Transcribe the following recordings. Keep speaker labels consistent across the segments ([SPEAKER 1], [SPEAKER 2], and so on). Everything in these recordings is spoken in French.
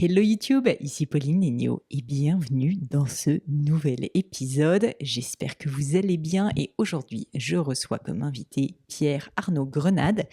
[SPEAKER 1] Hello YouTube, ici Pauline Legnaud et bienvenue dans ce nouvel épisode. J'espère que vous allez bien et aujourd'hui je reçois comme invité Pierre-Arnaud Grenade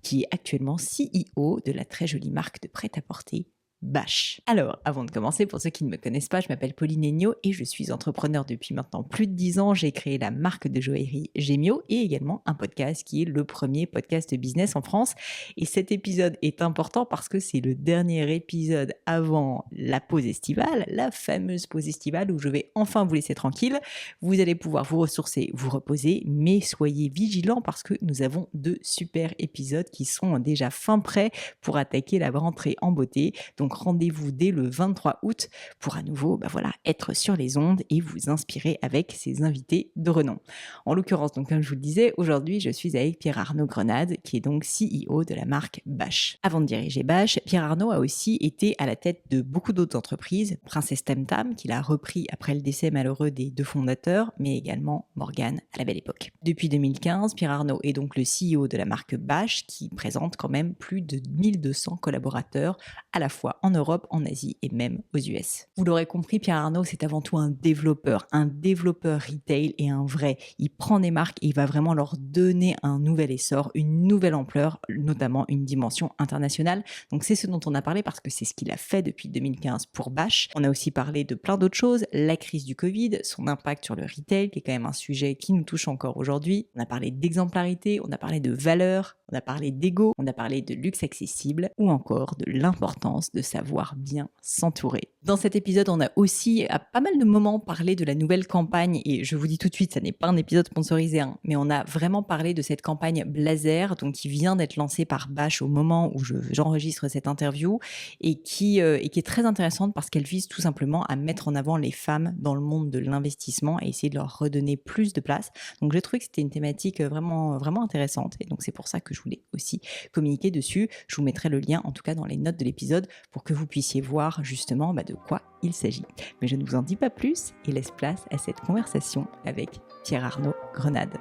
[SPEAKER 1] qui est actuellement CEO de la très jolie marque de prêt-à-porter Bash. Alors, avant de commencer, pour ceux qui ne me connaissent pas, je m'appelle Pauline Legnaud et je suis entrepreneur depuis maintenant plus de 10 ans. J'ai créé la marque de joaillerie Gemio et également un podcast qui est le premier podcast business en France. Et cet épisode est important parce que c'est le dernier épisode avant la pause estivale, la fameuse pause estivale où je vais enfin vous laisser tranquille. Vous allez pouvoir vous ressourcer, vous reposer, mais soyez vigilants parce que nous avons 2 super épisodes qui sont déjà fin prêts pour attaquer la rentrée en beauté. Donc rendez-vous dès le 23 août pour à nouveau être sur les ondes et vous inspirer avec ces invités de renom. En l'occurrence, donc comme je vous le disais, aujourd'hui je suis avec Pierre-Arnaud Grenade qui est donc CEO de la marque Bash. Avant de diriger Bash, Pierre-Arnaud a aussi été à la tête de beaucoup d'autres entreprises, Princesse Temtam qu'il a repris après le décès malheureux des 2 fondateurs, mais également Morgane à la belle époque. Depuis 2015, Pierre-Arnaud est donc le CEO de la marque Bash qui présente quand même plus de 1200 collaborateurs à la fois en Europe, en Asie et même aux US. Vous l'aurez compris, Pierre-Arnaud, c'est avant tout un développeur retail et un vrai. Il prend des marques et il va vraiment leur donner un nouvel essor, une nouvelle ampleur, notamment une dimension internationale. Donc c'est ce dont on a parlé parce que c'est ce qu'il a fait depuis 2015 pour Bash. On a aussi parlé de plein d'autres choses, la crise du Covid, son impact sur le retail, qui est quand même un sujet qui nous touche encore aujourd'hui. On a parlé d'exemplarité, on a parlé de valeur, on a parlé d'ego, on a parlé de luxe accessible ou encore de l'importance de savoir bien s'entourer. Dans cet épisode, on a aussi à pas mal de moments parlé de la nouvelle campagne et je vous dis tout de suite, ça n'est pas un épisode sponsorisé, mais on a vraiment parlé de cette campagne Blazer, donc qui vient d'être lancée par Bash au moment où j'enregistre cette interview et qui est très intéressante parce qu'elle vise tout simplement à mettre en avant les femmes dans le monde de l'investissement et essayer de leur redonner plus de place. Donc j'ai trouvé que c'était une thématique vraiment, vraiment intéressante et donc c'est pour ça que je voulais aussi communiquer dessus. Je vous mettrai le lien en tout cas dans les notes de l'épisode pour que vous puissiez voir justement de quoi il s'agit. Mais je ne vous en dis pas plus et laisse place à cette conversation avec Pierre-Arnaud Grenade.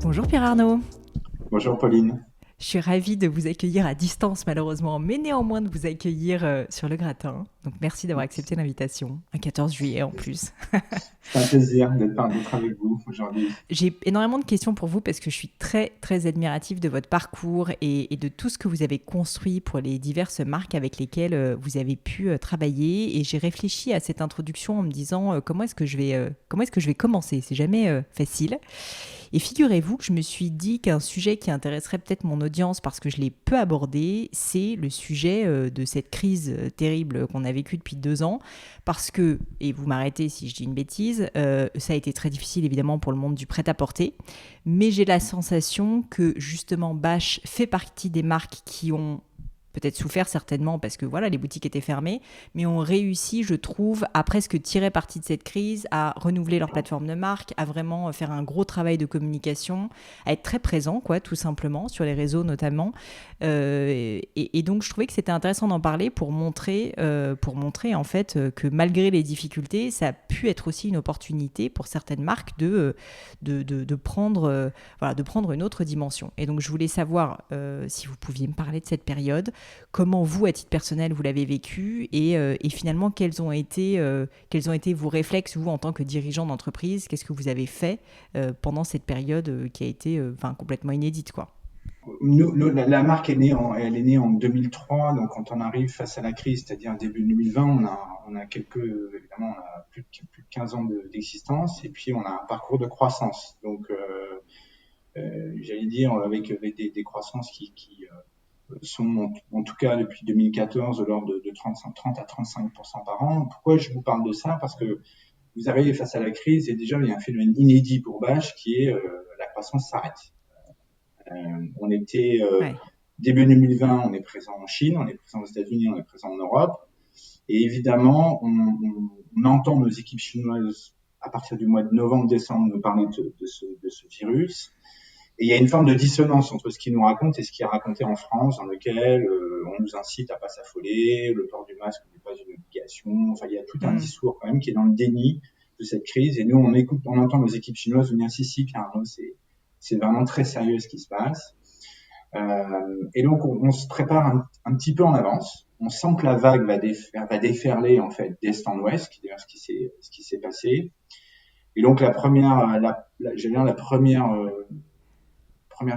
[SPEAKER 1] Bonjour Pierre-Arnaud.
[SPEAKER 2] Bonjour Pauline.
[SPEAKER 1] Je suis ravie de vous accueillir à distance malheureusement, mais néanmoins de vous accueillir sur le gratin. Donc merci d'avoir accepté l'invitation, un 14 juillet en plus.
[SPEAKER 2] C'est un plaisir d'être avec vous aujourd'hui.
[SPEAKER 1] J'ai énormément de questions pour vous parce que je suis très très admirative de votre parcours et de tout ce que vous avez construit pour les diverses marques avec lesquelles vous avez pu travailler. Et j'ai réfléchi à cette introduction en me disant comment est-ce que je vais commencer. C'est jamais facile. Et figurez-vous que je me suis dit qu'un sujet qui intéresserait peut-être mon audience parce que je l'ai peu abordé, c'est le sujet de cette crise terrible qu'on a vécue depuis 2 ans. Parce que, et vous m'arrêtez si je dis une bêtise, ça a été très difficile évidemment pour le monde du prêt-à-porter. Mais j'ai la sensation que justement Bash fait partie des marques qui ont peut-être souffert certainement parce que les boutiques étaient fermées, mais ont réussi, je trouve, à presque tirer parti de cette crise, à renouveler leur plateforme de marque, à vraiment faire un gros travail de communication, à être très présent, tout simplement, sur les réseaux notamment. Et donc, je trouvais que c'était intéressant d'en parler pour montrer en fait que malgré les difficultés, ça a pu être aussi une opportunité pour certaines marques de prendre une autre dimension. Et donc, je voulais savoir si vous pouviez me parler de cette période, comment vous, à titre personnel, vous l'avez vécu et finalement, quels ont été vos réflexes, vous, en tant que dirigeant d'entreprise. Qu'est-ce que vous avez fait pendant cette période qui a été complètement inédite, quoi.
[SPEAKER 2] La marque est née en 2003, donc quand on arrive face à la crise, c'est-à-dire début 2020, on a plus de 15 ans d'existence et puis on a un parcours de croissance. Donc, j'allais dire avec des croissances qui sont en tout cas depuis 2014 de l'ordre de 30 à 35% par an. Pourquoi je vous parle de ça? Parce que vous arrivez face à la crise et déjà il y a un phénomène inédit pour Bash qui est la croissance s'arrête. On était début 2020, on est présent en Chine, on est présent aux États-Unis, on est présent en Europe. Et évidemment, on entend nos équipes chinoises à partir du mois de novembre-décembre nous parler de ce virus. Et il y a une forme de dissonance entre ce qu'ils nous racontent et ce qui est raconté en France, dans lequel on nous incite à pas s'affoler, le port du masque n'est pas passe une obligation. Enfin, il y a tout un discours quand même qui est dans le déni de cette crise. Et nous, on entend nos équipes chinoises nous dire si, Arnaud, c'est vraiment très sérieux ce qui se passe. Et donc, on se prépare un petit peu en avance. On sent que la vague va déferler en fait d'est en ouest, qui est d'ailleurs ce qui s'est passé. Et donc, la première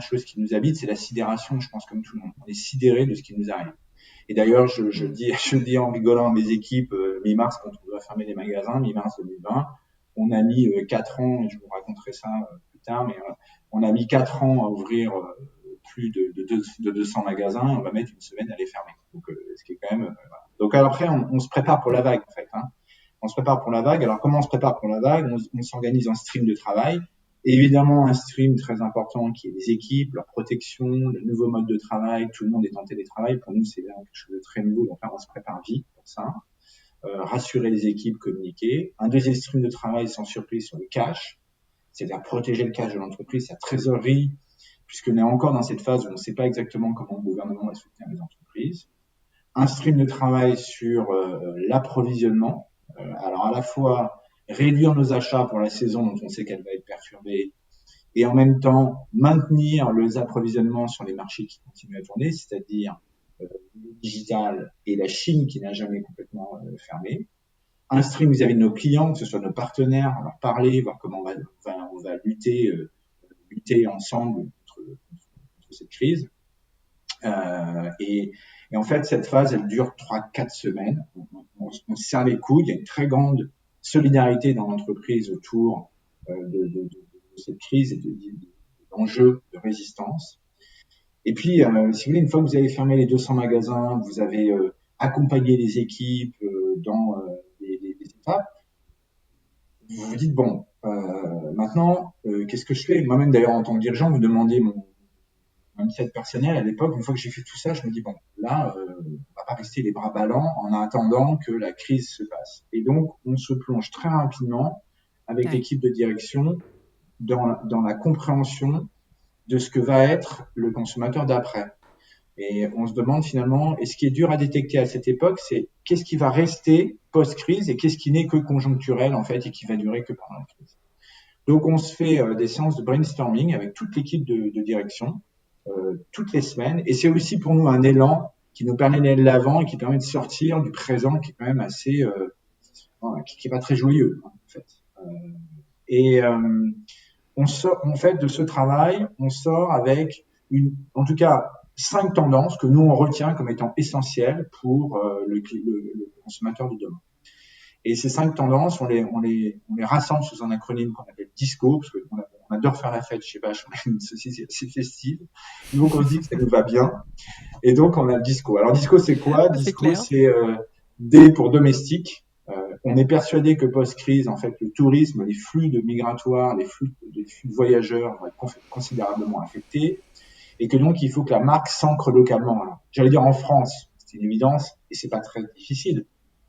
[SPEAKER 2] chose qui nous habite, c'est la sidération. Je pense comme tout le monde, on est sidéré de ce qui nous arrive. Et d'ailleurs, je dis en rigolant à mes équipes, mi-mars, quand on doit fermer les magasins, mi-mars 2020, on a mis 4 ans, et je vous raconterai ça plus tard, mais on a mis 4 ans à ouvrir plus de 200 magasins, on va mettre une semaine à les fermer. Donc, ce qui est quand même... voilà. Donc après, on se prépare pour la vague, en fait. On se prépare pour la vague. Alors, comment on se prépare pour la vague? On s'organise en stream de travail. Évidemment, un stream très important qui est les équipes, leur protection, le nouveau mode de travail. Tout le monde est en télétravail. Pour nous, c'est quelque chose de très nouveau. Donc là, on se prépare vite pour ça. Rassurer les équipes, communiquer. Un deuxième stream de travail sans surprise sur le cash, c'est-à-dire protéger le cash de l'entreprise, sa trésorerie, puisqu'on est encore dans cette phase où on ne sait pas exactement comment le gouvernement va soutenir les entreprises. Un stream de travail sur l'approvisionnement. Alors à la fois réduire nos achats pour la saison dont on sait qu'elle va être perturbée et en même temps maintenir les approvisionnements sur les marchés qui continuent à tourner, c'est-à-dire le digital et la Chine qui n'a jamais complètement fermé. Un stream vis-à-vis de nos clients, que ce soit nos partenaires, leur parler, voir comment on va lutter ensemble contre cette crise. Et en fait, cette phase, elle dure 3-4 semaines. On se serre les coudes. Il y a une très grande solidarité dans l'entreprise autour de cette crise et d'enjeux de résistance. Et puis, si vous voulez, une fois que vous avez fermé les 200 magasins, vous avez accompagné les équipes dans les étapes, vous vous dites, bon, maintenant, qu'est-ce que je fais? Moi-même, d'ailleurs, en tant que dirigeant, vous demandez mon mindset personnel à l'époque. Une fois que j'ai fait tout ça, je me dis, bon, là, on va pas rester les bras ballants en attendant que la crise se passe. Et donc, on se plonge très rapidement avec l'équipe de direction dans la compréhension de ce que va être le consommateur d'après. Et on se demande finalement, et ce qui est dur à détecter à cette époque, c'est qu'est-ce qui va rester post-crise et qu'est-ce qui n'est que conjoncturel en fait et qui va durer que pendant la crise. Donc on se fait des séances de brainstorming avec toute l'équipe de direction toutes les semaines, et c'est aussi pour nous un élan qui nous permet d'aller de l'avant et qui permet de sortir du présent qui est quand même assez, qui est pas très joyeux en fait. On sort, en fait, de ce travail, on sort avec en tout cas, 5 tendances que nous on retient comme étant essentielles pour le consommateur de demain. Et ces 5 tendances, on les rassemble sous un acronyme qu'on appelle DISCO, parce qu'on adore faire la fête chez Bâche, on a une société assez festive. Donc on se dit que ça nous va bien. Et donc on a le DISCO. Alors DISCO, c'est quoi? DISCO, c'est D pour domestique. On est persuadé que post-crise, en fait, le tourisme, les flux de migratoires, les flux de voyageurs vont être considérablement affectés, et que donc il faut que la marque s'ancre localement. Alors, j'allais dire en France, c'est une évidence, et c'est pas très difficile,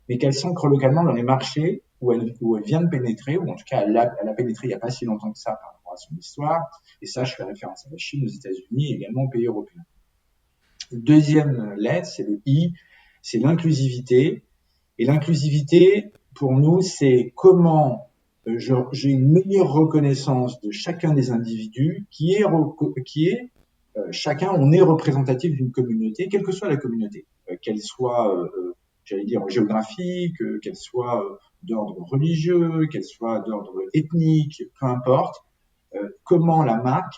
[SPEAKER 2] mais qu'elle s'ancre localement dans les marchés où elle vient de pénétrer, ou en tout cas elle a pénétré il n'y a pas si longtemps que ça par rapport à son histoire. Et ça, je fais référence à la Chine, aux États-Unis et également aux pays européens. Deuxième lettre, c'est le I, c'est l'inclusivité. Et l'inclusivité, pour nous, c'est comment j'ai une meilleure reconnaissance de chacun des individus qui est chacun, on est représentatif d'une communauté, quelle que soit la communauté, qu'elle soit, j'allais dire, géographique, qu'elle soit d'ordre religieux, qu'elle soit d'ordre ethnique, peu importe, comment la marque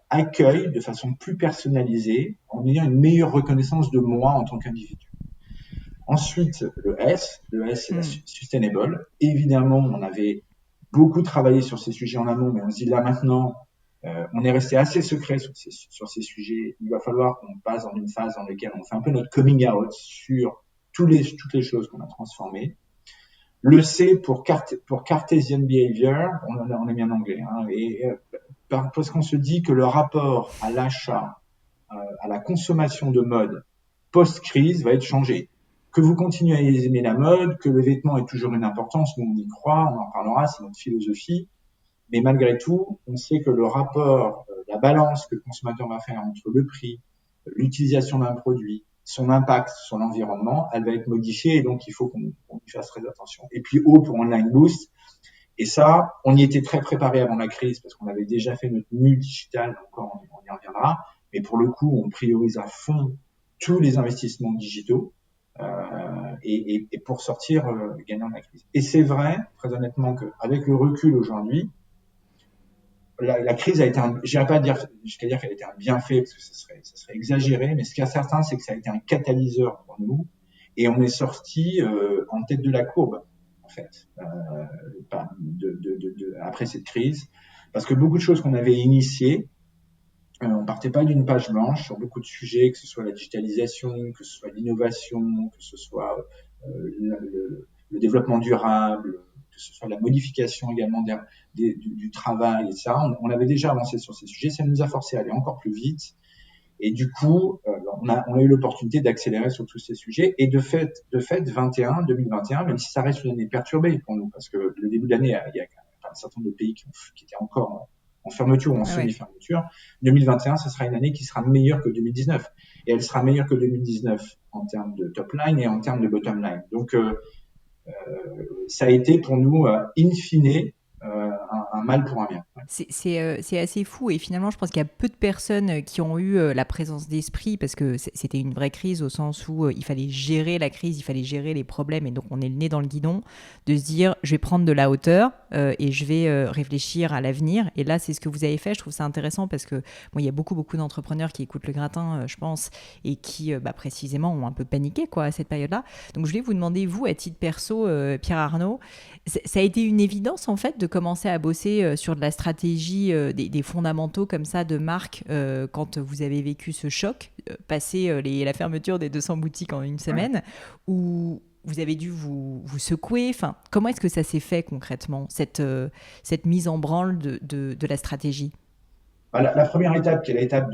[SPEAKER 2] accueille de façon plus personnalisée, en ayant une meilleure reconnaissance de moi en tant qu'individu. Ensuite, le S, c'est la sustainable. Évidemment, on avait beaucoup travaillé sur ces sujets en amont, mais on se dit là maintenant, on est resté assez secret sur ces sujets. Il va falloir qu'on passe dans une phase dans laquelle on fait un peu notre coming out sur toutes les choses qu'on a transformées. Le C pour Cartesian Behavior, on est mis en anglais, parce qu'on se dit que le rapport à l'achat, à la consommation de mode post-crise va être changé. Que vous continuez à aimer la mode, que le vêtement est toujours une importance, nous on y croit, on en parlera, c'est notre philosophie. Mais malgré tout, on sait que le rapport, la balance que le consommateur va faire entre le prix, l'utilisation d'un produit, son impact sur l'environnement, elle va être modifiée et donc il faut qu'on y fasse très attention. Et puis O pour Online Boost. Et ça, on y était très préparé avant la crise parce qu'on avait déjà fait notre mue digitale, encore on y reviendra. Mais pour le coup, on priorise à fond tous les investissements digitaux et pour sortir gagnant de la crise. Et c'est vrai, très honnêtement, qu'avec le recul aujourd'hui, la crise a été j'irais pas dire jusqu'à dire qu'elle a été un bienfait parce que ça serait exagéré, mais ce qui est certain, c'est que ça a été un catalyseur pour nous et on est sorti en tête de la courbe en fait après cette crise parce que beaucoup de choses qu'on avait initiées, on partait pas d'une page blanche sur beaucoup de sujets, que ce soit la digitalisation, que ce soit l'innovation, que ce soit le développement durable, que ce soit la modification également du travail, etc. On avait déjà avancé sur ces sujets, ça nous a forcé à aller encore plus vite. Et du coup, on a eu l'opportunité d'accélérer sur tous ces sujets. Et de fait, 2021, même si ça reste une année perturbée pour nous, parce que le début de l'année, il y a un certain nombre de pays qui étaient encore en fermeture ou en semi-fermeture. 2021, ce sera une année qui sera meilleure que 2019. Et elle sera meilleure que 2019 en termes de top line et en termes de bottom line. Donc, ça a été pour nous, in fine, un mal pour un bien. Ouais.
[SPEAKER 1] C'est assez fou et finalement je pense qu'il y a peu de personnes qui ont eu la présence d'esprit parce que c'était une vraie crise au sens où il fallait gérer la crise, il fallait gérer les problèmes et donc on est le nez dans le guidon, de se dire je vais prendre de la hauteur et je vais réfléchir à l'avenir. Et là c'est ce que vous avez fait, je trouve ça intéressant parce que il y a beaucoup d'entrepreneurs qui écoutent le gratin je pense et qui précisément ont un peu paniqué à cette période-là. Donc je voulais vous demander, vous à titre perso, Pierre Arnaud, ça a été une évidence en fait de commencer à bosser sur de la stratégie, des fondamentaux comme ça de marque quand vous avez vécu ce choc, passer la fermeture des 200 boutiques en une semaine, où vous avez dû vous secouer. Enfin, comment est-ce que ça s'est fait concrètement, cette mise en branle de la stratégie?
[SPEAKER 2] La première étape, qui est l'étape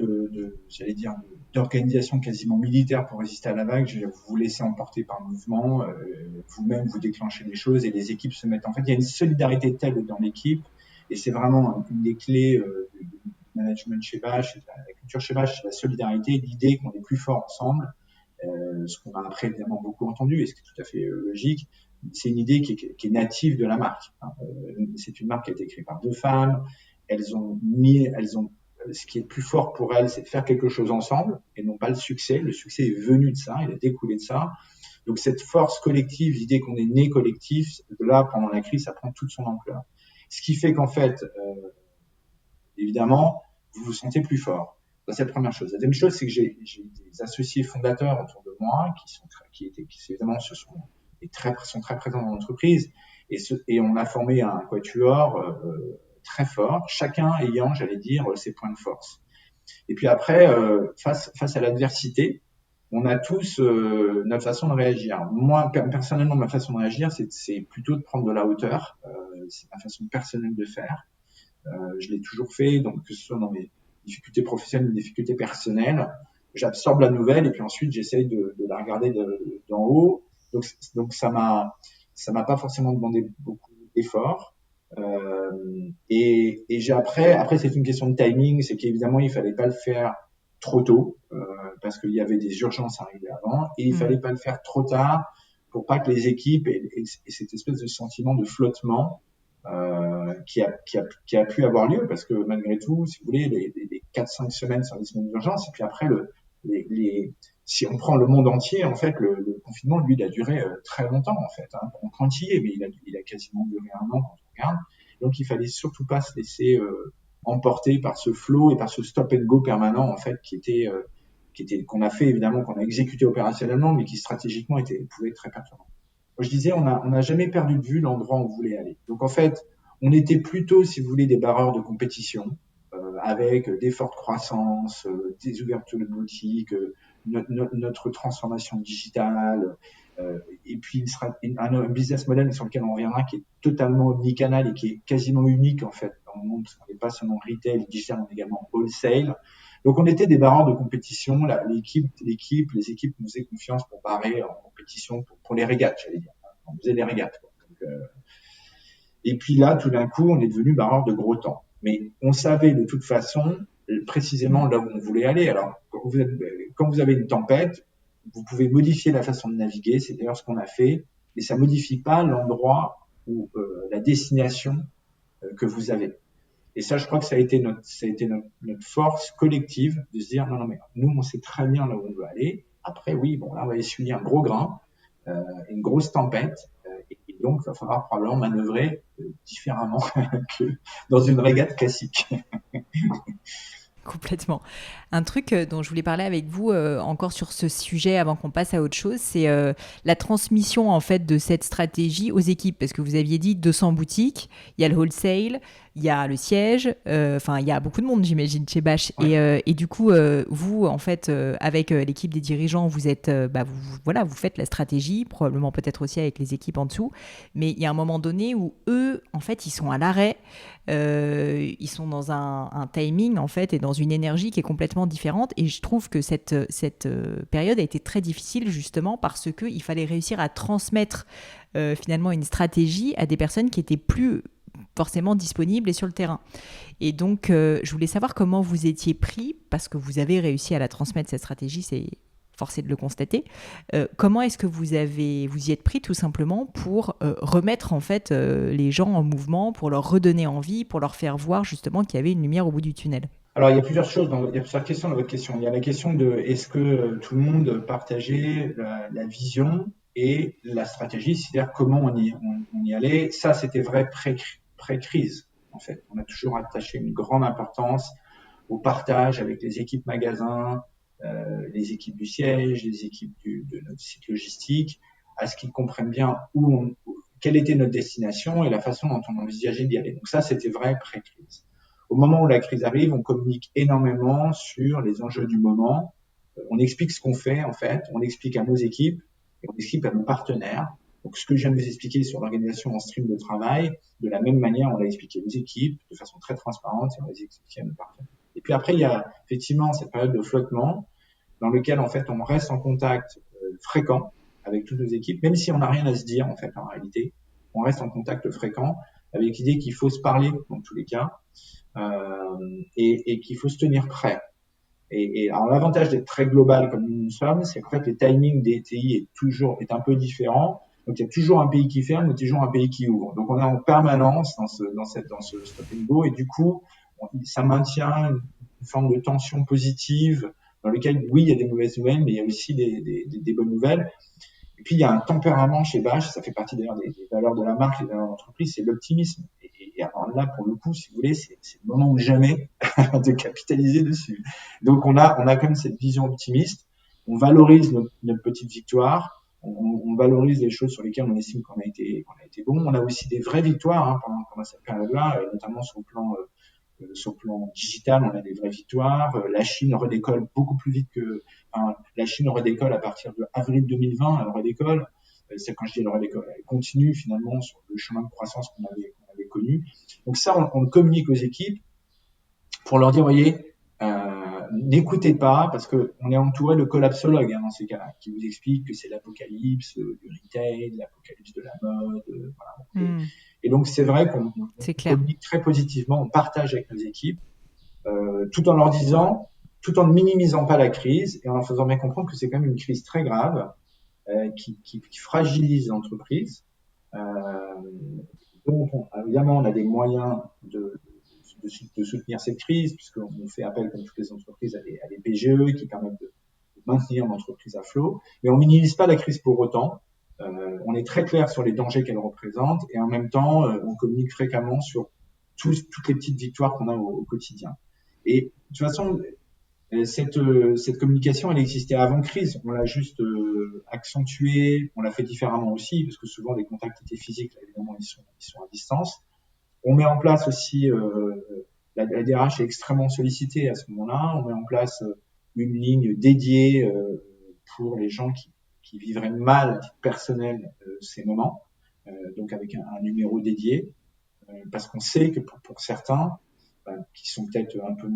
[SPEAKER 2] j'allais dire, d'organisation quasiment militaire pour résister à la vague, je vais vous laisser emporter par le mouvement, vous-même vous déclenchez les choses et les équipes se mettent. En fait, il y a une solidarité telle dans l'équipe et c'est vraiment une des clés du management chez Bache, la culture chez Bache, c'est la solidarité, l'idée qu'on est plus fort ensemble. Ce qu'on a après évidemment beaucoup entendu et ce qui est tout à fait logique, c'est une idée qui est native de la marque. C'est une marque qui a été créée par deux femmes. Ce qui est le plus fort pour elles, c'est de faire quelque chose ensemble et non pas le succès. Le succès est venu de ça, il a découlé de ça. Donc cette force collective, l'idée qu'on est né collectif, de là, pendant la crise, ça prend toute son ampleur. Ce qui fait qu'en fait, évidemment, vous vous sentez plus fort. Ça, c'est la première chose. La deuxième chose, c'est que j'ai des associés fondateurs autour de moi qui évidemment sont très présents dans l'entreprise et on a formé un quatuor très fort, chacun ayant, j'allais dire, ses points de force. Et puis après, face à l'adversité, on a tous notre façon de réagir. Moi, personnellement, ma façon de réagir, c'est plutôt de prendre de la hauteur. C'est ma façon personnelle de faire. Je l'ai toujours fait, donc que ce soit dans mes difficultés professionnelles ou des difficultés personnelles, j'absorbe la nouvelle et puis ensuite j'essaye de la regarder d'en haut. Donc ça m'a pas forcément demandé beaucoup d'efforts. Et j'ai après c'est une question de timing, c'est qu'évidemment il fallait pas le faire trop tôt parce qu'il y avait des urgences arrivées avant et il fallait pas le faire trop tard pour pas que les équipes aient cette espèce de sentiment de flottement qui a pu avoir lieu parce que malgré tout, si vous voulez, les 4-5 semaines sont des semaines d'urgence et puis après si on prend le monde entier, en fait, le confinement, lui, il a duré très longtemps, en fait, en quantité, mais il a quasiment duré un an quand on regarde. Donc, il fallait surtout pas se laisser emporter par ce flow et par ce stop and go permanent, en fait, qu'on a fait, évidemment, qu'on a exécuté opérationnellement, mais qui stratégiquement pouvait être très perturbant. Je disais, on n'a jamais perdu de vue l'endroit où on voulait aller. Donc, en fait, on était plutôt, si vous voulez, des barreurs de compétition, avec des fortes croissances, des ouvertures de boutiques, notre transformation digitale, et puis un business model sur lequel on reviendra qui est totalement omnicanal et qui est quasiment unique en fait dans le monde, parce qu'on n'est pas seulement retail, digital, on est également wholesale. Donc on était des barreurs de compétition, les équipes nous faisaient confiance pour barrer en compétition pour les régates, j'allais dire. On faisait des régates. Donc, et puis là, tout d'un coup, on est devenu barreur de gros temps. Mais on savait de toute façon précisément là où on voulait aller. Alors, quand vous avez une tempête, vous pouvez modifier la façon de naviguer, c'est d'ailleurs ce qu'on a fait, et ça modifie pas l'endroit ou la destination que vous avez. Et ça, je crois que ça a été notre force collective de se dire, non, non, mais nous, on sait très bien là où on veut aller. Après, oui, bon, là, on va essuyer un gros grain, une grosse tempête, et donc, il va falloir probablement manœuvrer différemment que dans une régate classique.
[SPEAKER 1] Complètement. Un truc dont je voulais parler avec vous encore sur ce sujet avant qu'on passe à autre chose, c'est la transmission en fait de cette stratégie aux équipes. Parce que vous aviez dit 200 boutiques, il y a le wholesale, il y a le siège, enfin il y a beaucoup de monde j'imagine chez Bash.
[SPEAKER 2] Ouais.
[SPEAKER 1] Et du coup, vous en fait, avec l'équipe des dirigeants, vous êtes, voilà, vous faites la stratégie, probablement peut-être aussi avec les équipes en dessous. Mais il y a un moment donné où eux, en fait, ils sont à l'arrêt. Ils sont dans un timing en fait et dans une énergie qui est complètement différente et je trouve que cette période a été très difficile justement parce qu'il fallait réussir à transmettre finalement une stratégie à des personnes qui étaient plus forcément disponibles et sur le terrain. Et donc je voulais savoir comment vous étiez pris parce que vous avez réussi à la transmettre cette stratégie, c'est forcé de le constater. Comment est-ce que vous y êtes pris tout simplement pour remettre en fait les gens en mouvement, pour leur redonner envie, pour leur faire voir justement qu'il y avait une lumière au bout du tunnel?
[SPEAKER 2] Alors, il y a plusieurs choses, il y a plusieurs questions dans votre question. Il y a la question de est-ce que tout le monde partageait la vision et la stratégie, c'est-à-dire comment on y allait. Ça, c'était vrai pré-crise, en fait. On a toujours attaché une grande importance au partage avec les équipes magasins, les équipes du siège, les équipes de notre site logistique, à ce qu'ils comprennent bien quelle était notre destination et la façon dont on envisageait d'y aller. Donc ça, c'était vrai pré-crise. Au moment où la crise arrive, on communique énormément sur les enjeux du moment. On explique ce qu'on fait, en fait. On explique à nos équipes et on explique à nos partenaires. Donc, ce que je viens de vous expliquer sur l'organisation en stream de travail, de la même manière, on l'a expliqué aux équipes de façon très transparente et on l'a expliqué à nos partenaires. Et puis après, il y a effectivement cette période de flottement dans lequel, en fait, on reste en contact fréquent avec toutes nos équipes, même si on n'a rien à se dire, en fait, en réalité. On reste en contact fréquent avec l'idée qu'il faut se parler dans tous les cas et qu'il faut se tenir prêt. Et alors l'avantage d'être très global comme nous sommes, c'est qu'en fait le timing des TI est un peu différent. Donc il y a toujours un pays qui ferme, ou toujours un pays qui ouvre. Donc on est en permanence dans ce stop and go et du coup ça maintient une forme de tension positive dans lequel oui il y a des mauvaises nouvelles, mais il y a aussi des bonnes nouvelles. Et puis il y a un tempérament chez Bash, ça fait partie d'ailleurs des valeurs de la marque, des valeurs d'entreprise, c'est l'optimisme. Et alors là, pour le coup, si vous voulez, c'est le moment ou jamais de capitaliser dessus. Donc on a comme cette vision optimiste. On valorise notre petite victoire. On valorise les choses sur lesquelles on estime qu'on a été bon. On a aussi des vraies victoires pendant cette période-là, notamment sur le plan digital, on a des vraies victoires. La Chine redécolle beaucoup plus vite la Chine redécolle à partir de avril 2020, elle redécolle. C'est quand je dis elle redécolle, elle continue finalement sur le chemin de croissance qu'on avait connu. Donc ça, on le communique aux équipes pour leur dire, voyez, n'écoutez pas, parce que on est entouré de collapsologues dans ces cas-là, qui vous expliquent que c'est l'apocalypse du retail, l'apocalypse de la mode, voilà. Et donc c'est vrai qu'on communique très positivement, on partage avec nos équipes, tout en ne minimisant pas la crise et en leur faisant bien comprendre que c'est quand même une crise très grave qui fragilise l'entreprise. Donc évidemment on a des moyens de soutenir cette crise, puisqu'on fait appel, comme toutes les entreprises, à des PGE qui permettent de maintenir l'entreprise à flot. Mais on minimise pas la crise pour autant. On est très clair sur les dangers qu'elle représente et en même temps, on communique fréquemment sur toutes les petites victoires qu'on a au quotidien. Et de toute façon, cette communication, elle existait avant crise. On l'a juste accentuée, on l'a fait différemment aussi, parce que souvent les contacts étaient physiques, là, évidemment ils sont à distance. On met en place aussi, la DRH est extrêmement sollicitée à ce moment-là. On met en place une ligne dédiée pour les gens qui vivraient mal à titre personnel ces moments, donc avec un numéro dédié, parce qu'on sait que pour certains qui sont peut-être un peu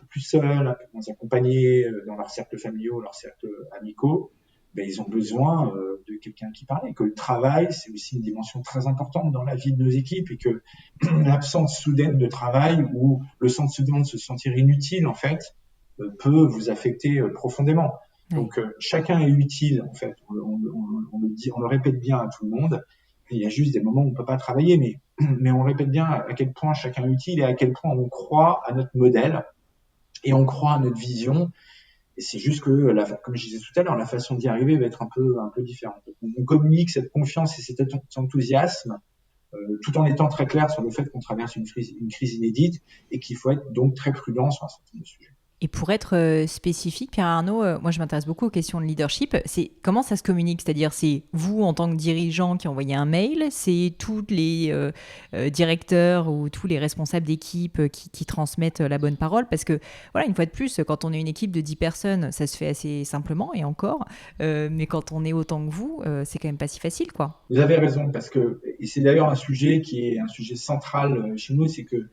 [SPEAKER 2] plus seuls, un peu moins accompagnés dans leur cercle familial, leur cercle amicaux, ils ont besoin de quelqu'un qui parle et que le travail, c'est aussi une dimension très importante dans la vie de nos équipes et que l'absence soudaine de travail ou le sentiment de se sentir inutile, en fait, peut vous affecter profondément.
[SPEAKER 1] Ouais.
[SPEAKER 2] Donc chacun est utile en fait. On le dit, on le répète bien à tout le monde. Il y a juste des moments où on peut pas travailler, mais on répète bien à quel point chacun est utile et à quel point on croit à notre modèle et on croit à notre vision. Et c'est juste que, comme je disais tout à l'heure, la façon d'y arriver va être un peu différente. On communique cette confiance et cet enthousiasme, tout en étant très clair sur le fait qu'on traverse une crise inédite et qu'il faut être donc très prudent sur un certain nombre de sujets.
[SPEAKER 1] Et pour être spécifique, Pierre Arnaud, moi je m'intéresse beaucoup aux questions de leadership. C'est comment ça se communique? C'est-à-dire, c'est vous en tant que dirigeant qui envoyez un mail, c'est tous les directeurs ou tous les responsables d'équipe qui transmettent la bonne parole. Parce que, voilà, une fois de plus, quand on est une équipe de 10 personnes, ça se fait assez simplement et encore. Mais quand on est autant que vous, c'est quand même pas si facile, quoi.
[SPEAKER 2] Vous avez raison, parce que, et c'est d'ailleurs un sujet qui est un sujet central chez nous, c'est que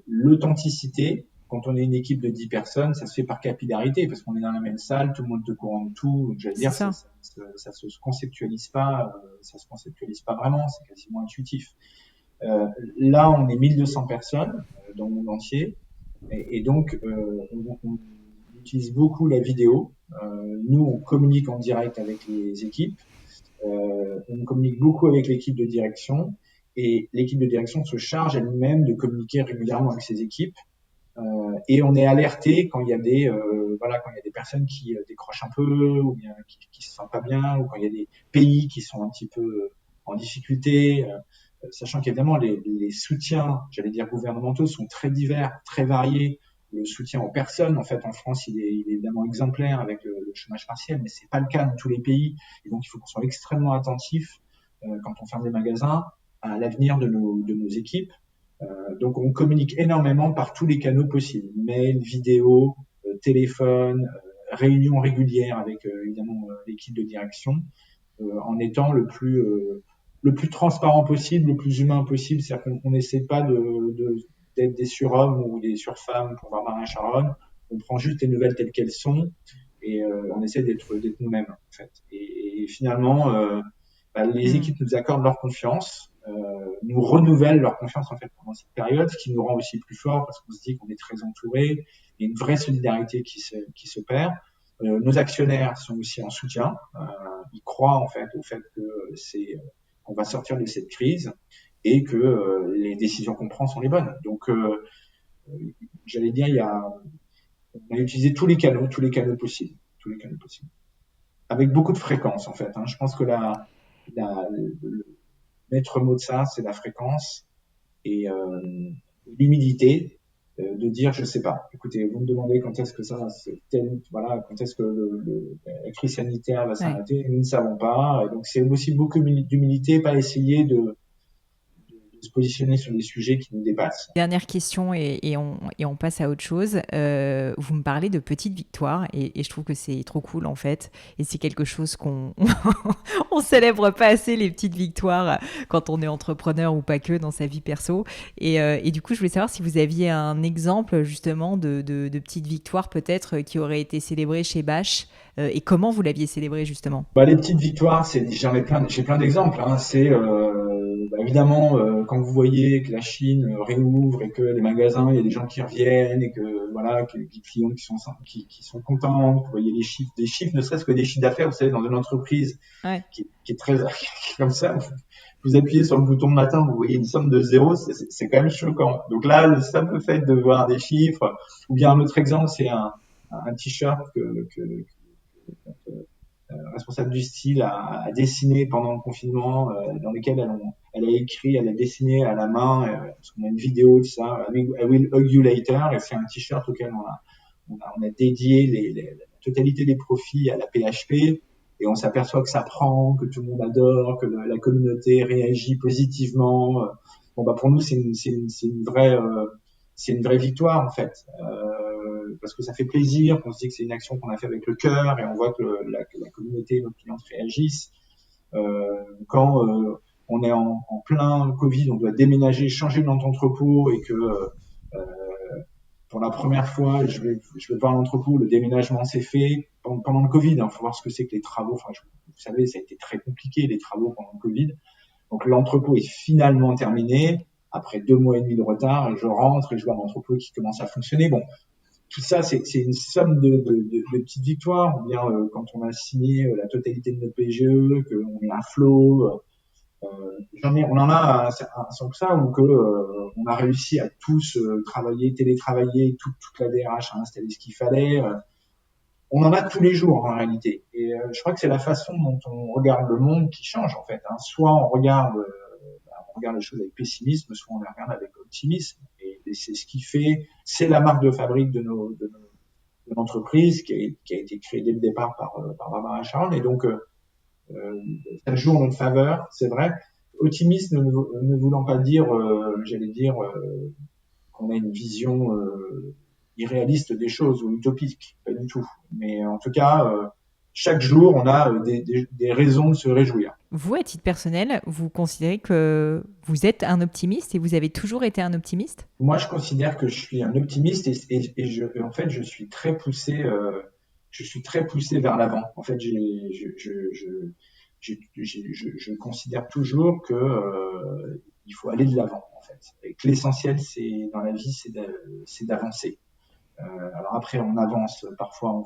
[SPEAKER 2] l'authenticité, quand on est une équipe de 10 personnes, ça se fait par capillarité, parce qu'on est dans la même salle, tout le monde est au courant de tout. Donc, j'allais
[SPEAKER 1] C'est
[SPEAKER 2] dire,
[SPEAKER 1] ça.
[SPEAKER 2] ça se conceptualise pas, ça se conceptualise pas vraiment, c'est quasiment intuitif. Là, on est 1200 personnes dans le monde entier, et donc on utilise beaucoup la vidéo. Nous, on communique en direct avec les équipes. On communique beaucoup avec l'équipe de direction et l'équipe de direction se charge elle-même de communiquer régulièrement avec ses équipes. Et on est alerté quand il y a des voilà, quand il y a des personnes qui décrochent un peu ou bien qui se sentent pas bien, ou quand il y a des pays qui sont un petit peu en difficulté, sachant qu'évidemment les soutiens, j'allais dire gouvernementaux, sont très divers, très variés. Le soutien aux personnes, en fait, en France, il est évidemment exemplaire avec le chômage partiel, mais c'est pas le cas dans tous les pays. Et donc, il faut qu'on soit extrêmement attentif quand on ferme des magasins à l'avenir de nos équipes. Donc, on communique énormément par tous les canaux possibles, mail, vidéo, téléphone, réunions régulières avec évidemment l'équipe de direction, en étant le plus transparent possible, le plus humain possible. C'est-à-dire qu'on n'essaie pas d'être des surhommes ou des surfemmes pour voir Marin Charonne. On prend juste les nouvelles telles qu'elles sont et on essaie d'être nous-mêmes en fait. Et finalement, les
[SPEAKER 1] Hmm.
[SPEAKER 2] équipes nous accordent leur confiance, nous renouvellent leur confiance en fait pendant cette période, ce qui nous rend aussi plus forts parce qu'on se dit qu'on est très entouré, il y a une vraie solidarité qui se perd. Nos actionnaires sont aussi en soutien, ils croient en fait au fait que c'est qu'on va sortir de cette crise et que les décisions qu'on prend sont les bonnes. Donc j'allais dire, on a utilisé tous les canaux possibles, tous les canaux possibles, avec beaucoup de fréquence en fait. Hein. Je pense que le maître mot de ça, c'est la fréquence et l'humilité de dire je sais pas. Écoutez, vous me demandez quand est-ce que ça, voilà, quand est-ce que la crise sanitaire va
[SPEAKER 1] Ouais.
[SPEAKER 2] s'arrêter, nous ne savons pas. Et donc c'est aussi beaucoup d'humilité, pas essayer de se positionner sur des sujets qui nous dépassent.
[SPEAKER 1] Dernière question et on passe à autre chose. Vous me parlez de petites victoires et je trouve que c'est trop cool en fait. Et c'est quelque chose qu'on on célèbre pas assez les petites victoires quand on est entrepreneur ou pas que dans sa vie perso. Et du coup, je voulais savoir si vous aviez un exemple justement de petites victoires peut-être qui auraient été célébrées chez Bash et comment vous l'aviez célébré justement.
[SPEAKER 2] Bah, les petites victoires, j'ai plein d'exemples. Hein. C'est évidemment quand vous voyez que la Chine réouvre et que les magasins, il y a des gens qui reviennent et que voilà, que les clients qui sont contents. Vous voyez les chiffres, des chiffres, ne serait-ce que des chiffres d'affaires. Vous savez, dans une entreprise
[SPEAKER 1] Ouais.
[SPEAKER 2] qui est très qui est comme ça, vous appuyez sur le bouton de matin, vous voyez une somme de zéro, c'est quand même choquant. Donc là, le simple fait de voir des chiffres, ou bien un autre exemple, c'est un t-shirt responsable du style a dessiné pendant le confinement, dans lequel elle a écrit, elle a dessiné à la main, parce qu'on a une vidéo de ça, I will hug you later, et c'est un t-shirt auquel on a dédié la totalité des profits à la PHP, et on s'aperçoit que ça prend, que tout le monde adore, que la communauté réagit positivement. Bon bah pour nous c'est une vraie victoire en fait, parce que ça fait plaisir, qu'on se dit que c'est une action qu'on a fait avec le cœur et on voit que la communauté, nos clients réagissent. Quand on est en plein Covid, on doit déménager, changer notre entrepôt et que pour la première fois, je vais voir l'entrepôt, le déménagement s'est fait pendant le Covid. Il faut voir ce que c'est que les travaux. Enfin, vous savez, ça a été très compliqué les travaux pendant le Covid. Donc l'entrepôt est finalement terminé après 2 mois et demi de retard. Et je rentre et je vois l'entrepôt qui commence à fonctionner. Bon, tout ça, c'est une somme de petites victoires. Ou bien quand on a signé la totalité de notre PGE, qu'on est à flot. On en a sans que ça, ou que on a réussi à tous travailler, télétravailler, toute la DRH a installé ce qu'il fallait. On en a tous les jours en réalité. Et je crois que c'est la façon dont on regarde le monde qui change en fait. Hein. Soit on regarde les choses avec pessimisme, soit on les regarde avec optimisme. Et c'est ce qui fait, c'est la marque de fabrique de l'entreprise qui a été créée dès le départ par Barbara Sharon. Et donc ça joue en notre faveur, c'est vrai. Optimiste ne voulant pas dire, j'allais dire, qu'on a une vision irréaliste des choses ou utopique, pas du tout. Mais en tout cas, chaque jour, on a des raisons de se réjouir.
[SPEAKER 1] Vous, à titre personnel, vous considérez que vous êtes un optimiste et vous avez toujours été un optimiste?
[SPEAKER 2] Moi, je considère que je suis un optimiste en fait, je suis très poussé vers l'avant. En fait, je considère toujours que il faut aller de l'avant, en fait. Et que l'essentiel, c'est dans la vie, c'est d'avancer. Alors après, on avance. Parfois,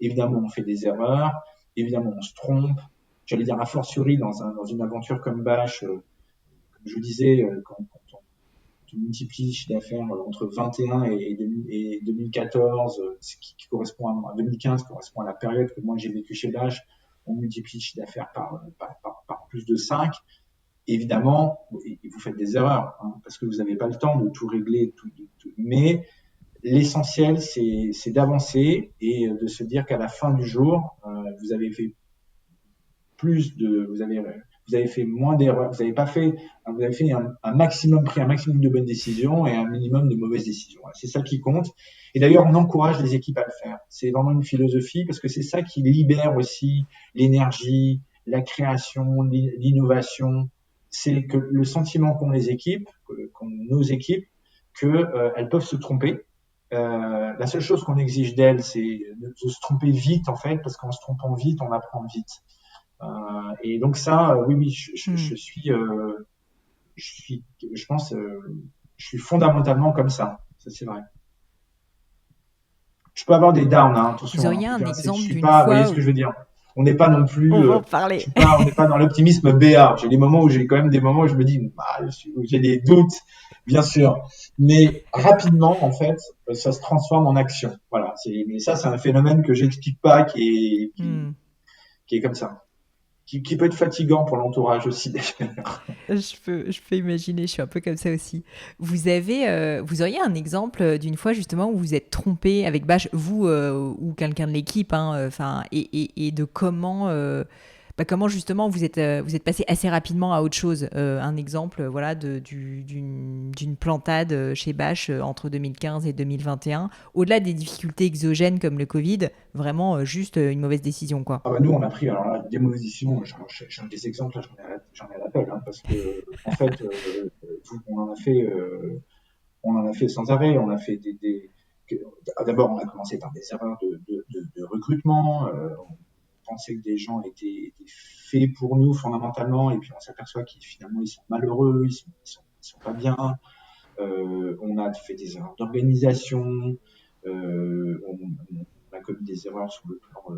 [SPEAKER 2] évidemment, on fait des erreurs. Évidemment, on se trompe. J'allais dire a fortiori dans une aventure comme Bâche, comme je vous disais, quand on multiplie le chiffre d'affaires entre 21 et 2014, ce qui correspond à 2015, correspond à la période que moi j'ai vécu chez Bâche, on multiplie le chiffre d'affaires par plus de 5. Évidemment, vous faites des erreurs, hein, parce que vous n'avez pas le temps de tout régler, mais l'essentiel, c'est d'avancer et de se dire qu'à la fin du jour, vous avez fait vous avez fait moins d'erreurs, vous avez fait un maximum, pris un maximum de bonnes décisions et un minimum de mauvaises décisions. C'est ça qui compte. Et d'ailleurs, on encourage les équipes à le faire. C'est vraiment une philosophie parce que c'est ça qui libère aussi l'énergie, la création, l'innovation. C'est que le sentiment qu'ont les équipes, qu'ont nos équipes, que elles peuvent se tromper. La seule chose qu'on exige d'elles, c'est de se tromper vite en fait, parce qu'en se trompant vite, on apprend vite. Et donc ça, oui, je pense, je suis fondamentalement comme ça. Ça c'est vrai. Je peux avoir des downs, hein,
[SPEAKER 1] Vous
[SPEAKER 2] attention. Hein,
[SPEAKER 1] auriez un
[SPEAKER 2] je
[SPEAKER 1] exemple
[SPEAKER 2] suis
[SPEAKER 1] d'une
[SPEAKER 2] pas, vous voyez
[SPEAKER 1] fois
[SPEAKER 2] ce que
[SPEAKER 1] où...
[SPEAKER 2] je veux dire. On n'est pas non
[SPEAKER 1] On
[SPEAKER 2] plus,
[SPEAKER 1] va en parler.
[SPEAKER 2] on n'est pas dans l'optimisme BA. J'ai des moments où j'ai quand même des moments où je me dis, bah, j'ai des doutes, bien sûr, mais rapidement en fait, ça se transforme en action. Voilà. Mais ça, c'est un phénomène que j'explique pas,
[SPEAKER 1] Hmm.
[SPEAKER 2] qui est comme ça. Qui peut être fatigant pour l'entourage aussi d'ailleurs.
[SPEAKER 1] Je peux imaginer, je suis un peu comme ça aussi. Vous auriez un exemple d'une fois justement où vous êtes trompé avec Bâche, vous ou quelqu'un de l'équipe, hein, enfin, et de comment justement vous êtes passé assez rapidement à autre chose. Un exemple, voilà, d'une plantade chez Bâche entre 2015 et 2021. Au-delà des difficultés exogènes comme le Covid, vraiment juste une mauvaise décision, quoi.
[SPEAKER 2] Ah bah nous, on a pris alors là, des mauvaises décisions. J'en ai des exemples, là, j'en ai à l'appel, hein, parce que en fait, on en a fait sans arrêt. On a fait d'abord, on a commencé par des erreurs de recrutement. On pensait que des gens étaient faits pour nous fondamentalement, et puis on s'aperçoit qu'ils finalement ils sont malheureux, ils sont pas bien. On a fait des erreurs d'organisation. On a commis des erreurs sur le plan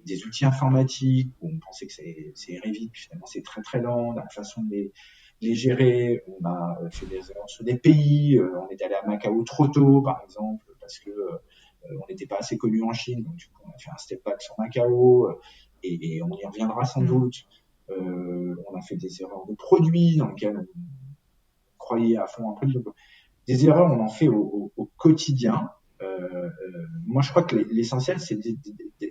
[SPEAKER 2] des outils informatiques où on pensait que c'est irait vite, puis finalement c'est très très lent, dans la façon de les gérer. On a fait des erreurs sur des pays. On est allé à Macao trop tôt, par exemple, parce que on n'était pas assez connu en Chine, donc du coup on a fait un step back sur Macao, et on y reviendra sans
[SPEAKER 1] Hmm.
[SPEAKER 2] doute. On a fait des erreurs de produits dans lesquels on croyait à fond en produit. Donc, des erreurs, on en fait au quotidien. Moi, je crois que l'essentiel, c'est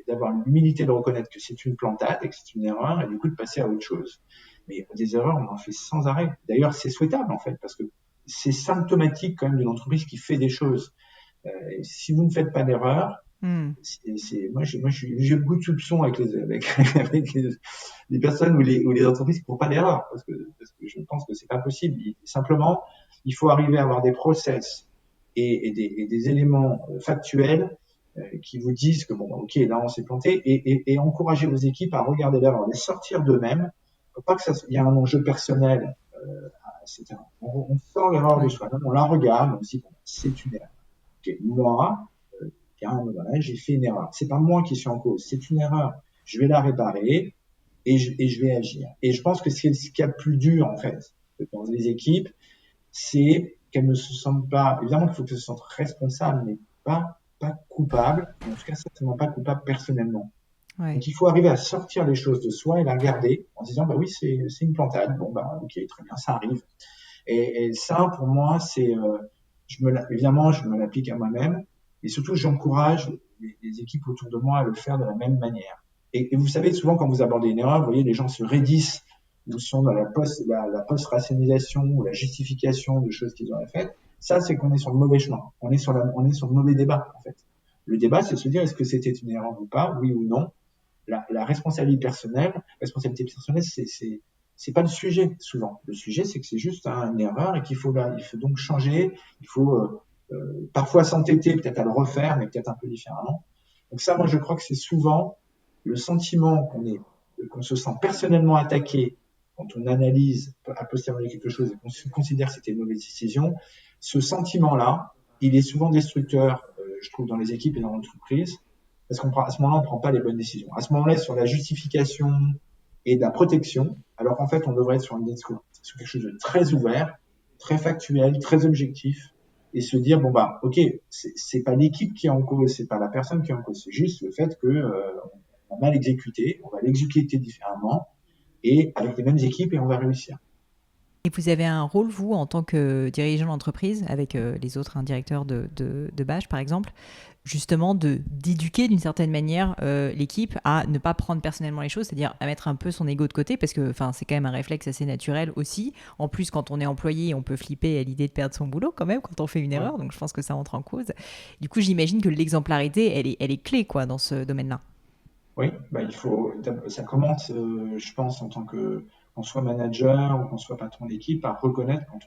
[SPEAKER 2] d'avoir l'humilité de reconnaître que c'est une plantade et que c'est une erreur, et du coup de passer à autre chose. Mais des erreurs, on en fait sans arrêt. D'ailleurs, c'est souhaitable en fait, parce que c'est symptomatique quand même d'une entreprise qui fait des choses. Si vous ne faites pas d'erreur,
[SPEAKER 1] Hmm.
[SPEAKER 2] j'ai beaucoup de soupçons avec les personnes ou les entreprises qui font pas d'erreur, parce que je pense que c'est pas possible. Simplement, il faut arriver à avoir des process et des éléments factuels qui vous disent que bon, bah, ok, là on s'est planté, et encourager vos équipes à regarder l'erreur, les sortir d'eux-mêmes, pour pas que il y a un enjeu personnel, etc. On sort l'erreur de
[SPEAKER 1] Ouais.
[SPEAKER 2] soi-même, on la regarde, on se dit bon, c'est une erreur. Ok, moi, Bien, voilà, j'ai fait une erreur. C'est pas moi qui suis en cause, c'est une erreur. Je vais la réparer et je vais agir. Et je pense que ce qu'il y a de plus dur, en fait, dans les équipes, c'est qu'elles ne se sentent pas, évidemment qu'il faut qu'elles se sentent responsables, mais pas coupables, en tout cas certainement pas coupables personnellement.
[SPEAKER 1] Ouais.
[SPEAKER 2] Donc il faut arriver à sortir les choses de soi et la regarder en disant bah oui c'est une plantade, bon bah ok très bien ça arrive. Et ça pour moi c'est évidemment je me l'applique à moi-même et surtout j'encourage les équipes autour de moi à le faire de la même manière. Et vous savez souvent quand vous abordez une erreur, vous voyez les gens se raidissent ou sont dans la post-rationalisation ou la justification de choses qu'ils auraient faites. Ça c'est qu'on est sur le mauvais chemin, on est sur le mauvais débat en fait. Le débat c'est de se dire est-ce que c'était une erreur ou pas, oui ou non. La responsabilité personnelle, c'est pas le sujet souvent. Le sujet, c'est que c'est juste une erreur et il faut donc changer. Il faut parfois s'entêter peut-être à le refaire, mais peut-être un peu différemment. Donc ça, moi, je crois que c'est souvent le sentiment qu'on se sent personnellement attaqué quand on analyse a posteriori quelque chose et qu'on considère que c'était une mauvaise décision. Ce sentiment-là, il est souvent destructeur, je trouve, dans les équipes et dans l'entreprise parce qu'à ce moment-là, on ne prend pas les bonnes décisions. À ce moment-là, sur la justification et de la protection, alors qu'en fait, on devrait être sur un discours, sur quelque chose de très ouvert, très factuel, très objectif, et se dire bon bah ok, c'est pas l'équipe qui est en cause, c'est pas la personne qui est en cause, c'est juste le fait que on a mal exécuté, on va l'exécuter différemment et avec les mêmes équipes et on va réussir.
[SPEAKER 1] Et vous avez un rôle, vous, en tant que dirigeant d'entreprise, avec les autres directeurs de Bâche, par exemple, justement d'éduquer d'une certaine manière l'équipe à ne pas prendre personnellement les choses, c'est-à-dire à mettre un peu son ego de côté, parce que c'est quand même un réflexe assez naturel aussi. En plus, quand on est employé, on peut flipper à l'idée de perdre son boulot quand même quand on fait une
[SPEAKER 2] Ouais.
[SPEAKER 1] erreur, donc je pense que ça entre en cause. Du coup, j'imagine que l'exemplarité, elle est clé quoi, dans ce domaine-là.
[SPEAKER 2] Oui, bah ça commence, je pense, en tant que qu'on soit manager ou qu'on soit patron d'équipe, à reconnaître quand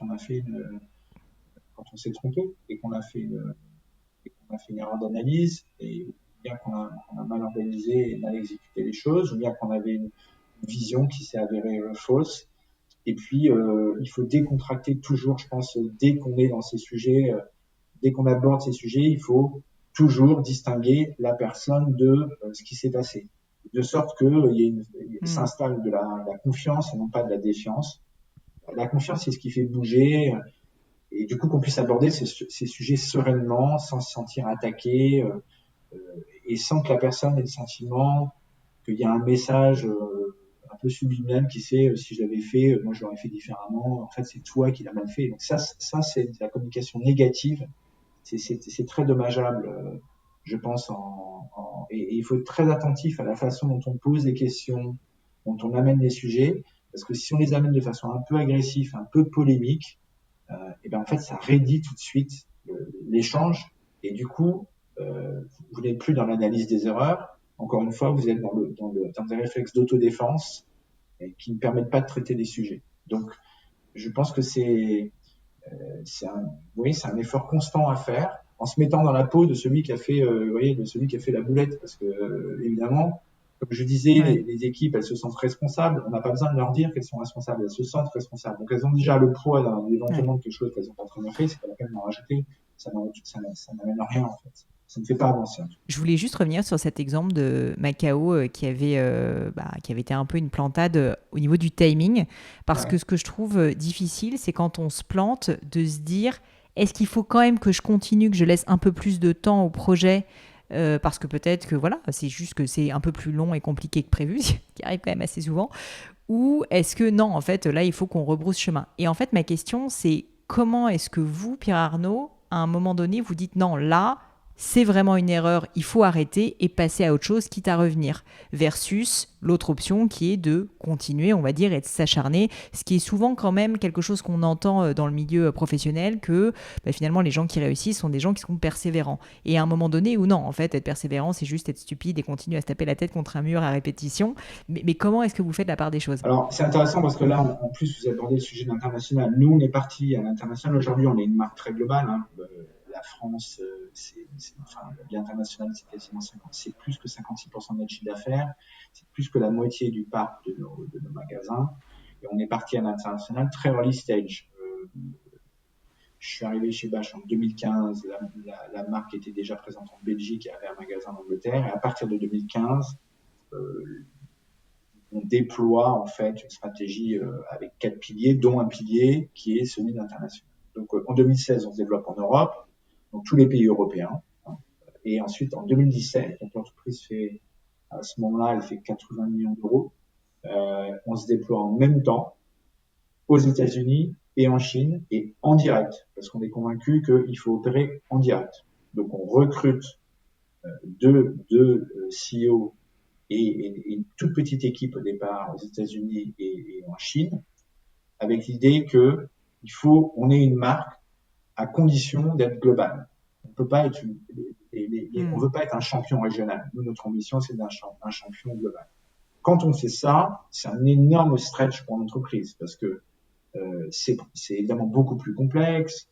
[SPEAKER 2] quand on s'est trompé et qu'on a fait une erreur d'analyse et bien qu'on a mal organisé et mal exécuté les choses, ou bien qu'on avait une vision qui s'est avérée fausse. Et puis, il faut décontracter toujours, je pense, dès qu'on est dans ces sujets, dès qu'on aborde ces sujets, il faut toujours distinguer la personne de ce qui s'est passé, de sorte que
[SPEAKER 1] Hmm.
[SPEAKER 2] s'installe la confiance et non pas de la défiance. La confiance, c'est ce qui fait bouger, et du coup qu'on puisse aborder ces sujets sereinement, sans se sentir attaqué, et sans que la personne ait le sentiment qu'il y a un message un peu subliminal qui sait si je l'avais fait, moi je l'aurais fait différemment. En fait, c'est toi qui l'as mal fait. Donc ça c'est de la communication négative. C'est très dommageable, je pense. Et il faut être très attentif à la façon dont on pose les questions, dont on amène les sujets, parce que si on les amène de façon un peu agressive, un peu polémique, et ben en fait ça raidit tout de suite l'échange et du coup vous n'êtes plus dans l'analyse des erreurs. Encore une fois, vous êtes dans des réflexes d'autodéfense qui ne permettent pas de traiter des sujets. Donc, je pense que c'est un, oui, c'est un effort constant à faire en se mettant dans la peau de celui qui a fait, vous voyez, de celui qui a fait la boulette, parce que évidemment, comme je disais,
[SPEAKER 1] Ouais.
[SPEAKER 2] les équipes, elles se sentent responsables. On n'a pas besoin de leur dire qu'elles sont responsables. Elles se sentent responsables. Donc elles ont déjà le poids
[SPEAKER 1] Ouais.
[SPEAKER 2] éventuellement de quelque chose qu'elles n'ont pas très bien fait. C'est pas la peine d'en rajouter. Ça n'amène rien en fait. Ça ne fait pas avancer.
[SPEAKER 1] Je voulais juste revenir sur cet exemple de Macao qui avait été un peu une plantade au niveau du timing. Parce que
[SPEAKER 2] Ouais,
[SPEAKER 1] ce que je trouve difficile, c'est quand on se plante de se dire est-ce qu'il faut quand même que je continue, que je laisse un peu plus de temps au projet parce que peut-être que voilà, c'est juste que c'est un peu plus long et compliqué que prévu, ce qui arrive quand même assez souvent. Ou est-ce que non, en fait, là, il faut qu'on rebrousse chemin. Et en fait, ma question, c'est comment est-ce que vous, Pierre Arnaud, à un moment donné, vous dites non, là, c'est vraiment une erreur, il faut arrêter et passer à autre chose, quitte à revenir, versus l'autre option qui est de continuer, on va dire, et de s'acharner, ce qui est souvent quand même quelque chose qu'on entend dans le milieu professionnel, que finalement les gens qui réussissent sont des gens qui sont persévérants. Et à un moment donné, ou non, en fait, être persévérant, c'est juste être stupide et continuer à se taper la tête contre un mur à répétition. Mais comment est-ce que vous faites la part des choses?
[SPEAKER 2] alors, c'est intéressant parce que là, en plus, vous abordez le sujet de l'international. Nous, on est parti à l'international. Aujourd'hui, on est une marque très globale. Hein. La France, enfin, le bien international, c'est quasiment 50, c'est plus que 56% de notre chiffre d'affaires. C'est plus que la moitié du parc de nos magasins. Et on est parti à l'international très early stage. je suis arrivé chez Bache en 2015. La marque était déjà présente en Belgique et avait un magasin en Angleterre. Et à partir de 2015, on déploie en fait une stratégie avec 4 piliers, dont un pilier qui est celui d'international. Donc en 2016, on se développe en Europe, dans tous les pays européens. Et ensuite, en 2017, donc l'entreprise fait, à ce moment-là, elle fait 80 millions d'euros. On se déploie en même temps aux États-Unis et en Chine et en direct, parce qu'on est convaincu qu'il faut opérer en direct. Donc on recrute deux CEO et une toute petite équipe au départ aux États-Unis et en Chine, avec l'idée que on ait une marque à condition d'être globale. On peut pas être on veut pas être un champion régional. Nous, notre ambition, c'est d'être un champion global. Quand on fait ça, c'est un énorme stretch pour l'entreprise parce que c'est évidemment beaucoup plus complexe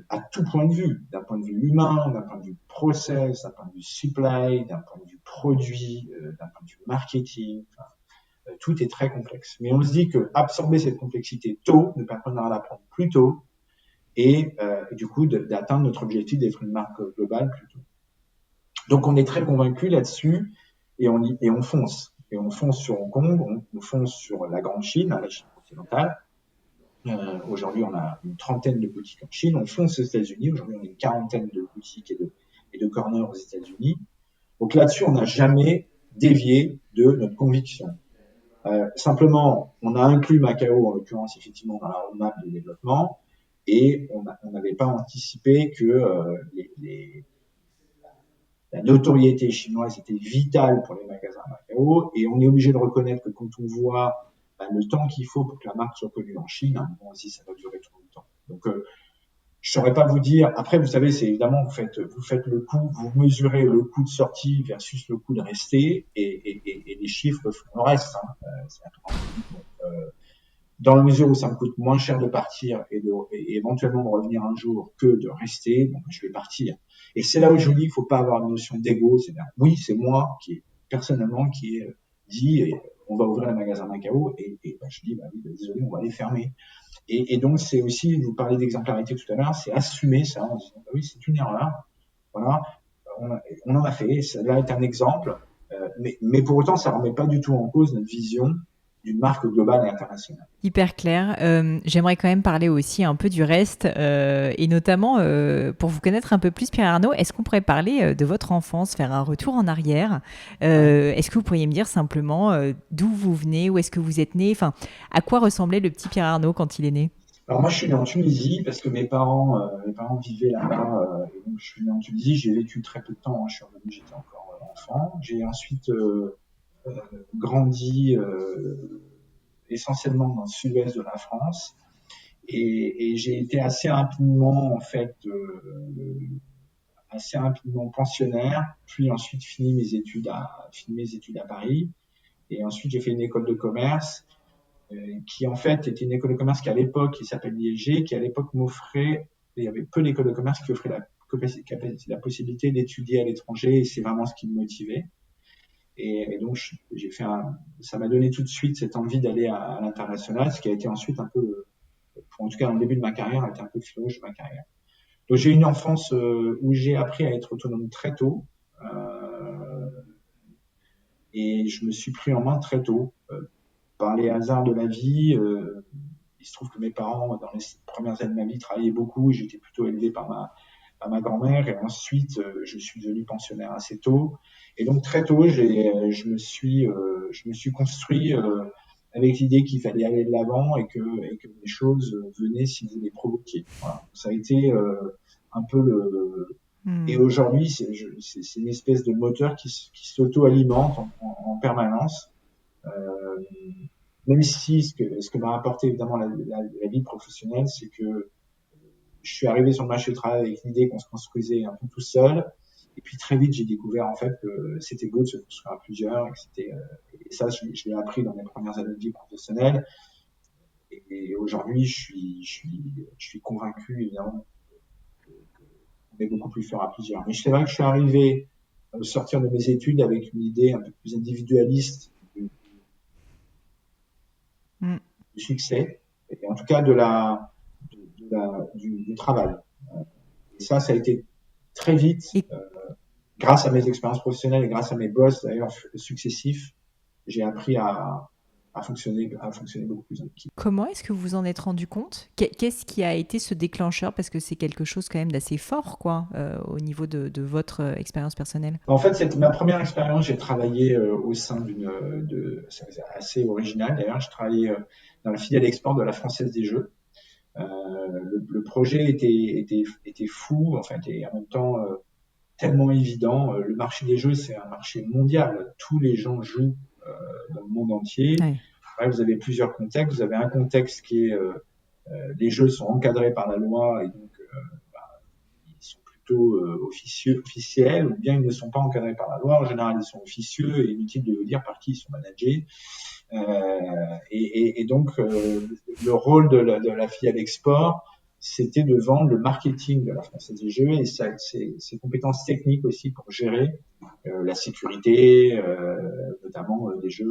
[SPEAKER 2] à tout point de vue, d'un point de vue humain, d'un point de vue process, d'un point de vue supply, d'un point de vue produit, d'un point de vue marketing. Enfin, tout est très complexe. Mais on se dit que absorber cette complexité tôt nous permettra d'apprendre plus tôt et du coup d'atteindre notre objectif d'être une marque globale plus tôt. Donc on est très convaincu là-dessus et on fonce. Et on fonce sur Hong Kong, on fonce sur la grande Chine, la Chine continentale. Aujourd'hui, on a une trentaine de boutiques en Chine. On fonce aux États-Unis. Aujourd'hui, on a une quarantaine de boutiques et de corners aux États-Unis. Donc là-dessus, on n'a jamais dévié de notre conviction. Simplement, on a inclus Macao, en l'occurrence, effectivement, dans la roadmap de développement, et on n'avait pas anticipé que la notoriété chinoise était vitale pour les magasins à Macao, et on est obligé de reconnaître que quand on voit le temps qu'il faut pour que la marque soit connue en Chine, à un moment aussi, ça va durer trop longtemps. Donc, je saurais pas vous dire. Après, vous savez, c'est évidemment, vous faites le coût, vous mesurez le coût de sortie versus le coût de rester, et les chiffres font le reste. Dans la mesure où ça me coûte moins cher de partir et éventuellement de revenir un jour que de rester, bon, je vais partir. Et c'est là où je dis, il faut pas avoir une notion d'ego. C'est-à-dire, oui, c'est moi personnellement, qui ai dit, on va ouvrir un magasin Macao, et je dis, oui, désolé, on va les fermer. Et donc, c'est aussi, vous parlez d'exemplarité tout à l'heure, c'est assumer ça en disant, oui, c'est une erreur. Voilà, on en a fait, ça là est un exemple, mais pour autant, ça ne remet pas du tout en cause notre vision d'une marque globale et internationale.
[SPEAKER 1] Hyper clair. J'aimerais quand même parler aussi un peu du reste et notamment pour vous connaître un peu plus, Pierre Arnaud, est-ce qu'on pourrait parler de votre enfance, faire un retour en arrière Est-ce que vous pourriez me dire simplement d'où vous venez, où est-ce que vous êtes né, enfin, à quoi ressemblait le petit Pierre Arnaud quand il est né?
[SPEAKER 2] Alors moi, je suis né en Tunisie parce que mes parents vivaient là-bas, et donc je suis né en Tunisie. J'ai vécu très peu de temps. Je suis revenu, j'étais encore enfant. J'ai ensuite grandi essentiellement dans le sud-ouest de la France. Et j'ai été assez rapidement, en fait, assez rapidement pensionnaire, puis ensuite fini mes études à Paris. Et ensuite, j'ai fait une école de commerce, qui en fait était une école de commerce qui à l'époque, qui s'appelle l'IEG, qui à l'époque m'offrait, il y avait peu d'écoles de commerce qui offraient la possibilité d'étudier à l'étranger, et c'est vraiment ce qui me motivait. Et donc, ça m'a donné tout de suite cette envie d'aller à l'international, ce qui a été ensuite un peu, en tout cas dans le début de ma carrière, a été un peu le fil rouge de ma carrière. Donc j'ai eu une enfance où j'ai appris à être autonome très tôt, et je me suis pris en main très tôt par les hasards de la vie. Il se trouve que mes parents, dans les premières années de ma vie, travaillaient beaucoup. J'étais plutôt élevé par ma grand-mère, et ensuite je suis devenu pensionnaire assez tôt. Et donc très tôt, je me suis construit avec l'idée qu'il fallait aller de l'avant, et que les choses venaient si vous les provoquiez. Voilà. Ça a été un peu et aujourd'hui, c'est une espèce de moteur qui s'auto-alimente en permanence. Euh, Même si ce que m'a apporté évidemment la vie professionnelle, c'est que je suis arrivé sur le marché du travail avec l'idée qu'on se construisait un peu tout seul. Et puis très vite, j'ai découvert en fait que c'était beau de se construire à plusieurs, et ça, je l'ai appris dans mes premières années de vie professionnelle. Et aujourd'hui, je suis convaincu évidemment qu'on est beaucoup plus fort à plusieurs. Mais c'est vrai que je suis arrivé à sortir de mes études avec une idée un peu plus individualiste du succès, et en tout cas de du travail. Et ça a été très vite,
[SPEAKER 1] Et
[SPEAKER 2] grâce à mes expériences professionnelles et grâce à mes boss d'ailleurs successifs, j'ai appris à fonctionner beaucoup plus en équipe.
[SPEAKER 1] comment est-ce que vous vous en êtes rendu compte? Qu'est-ce qui a été ce déclencheur? Parce que c'est quelque chose quand même d'assez fort, quoi, au niveau de votre expérience personnelle.
[SPEAKER 2] En fait, c'est ma première expérience. J'ai travaillé au sein c'est assez original d'ailleurs. Je travaillais dans la filiale export de la Française des Jeux. Le projet était fou, enfin, était en même temps tellement évident. Le marché des jeux, c'est un marché mondial. Tous les gens jouent dans le monde entier.
[SPEAKER 1] Ouais.
[SPEAKER 2] Ouais, vous avez plusieurs contextes. Vous avez un contexte qui est les jeux sont encadrés par la loi et donc ils sont plutôt officiels, ou bien ils ne sont pas encadrés par la loi. En général, ils sont officieux et inutile de vous dire par qui ils sont managés. Et donc, le rôle de la filiale export, c'était de vendre le marketing de la Française des Jeux et ses compétences techniques aussi pour gérer la sécurité, notamment d'un jeu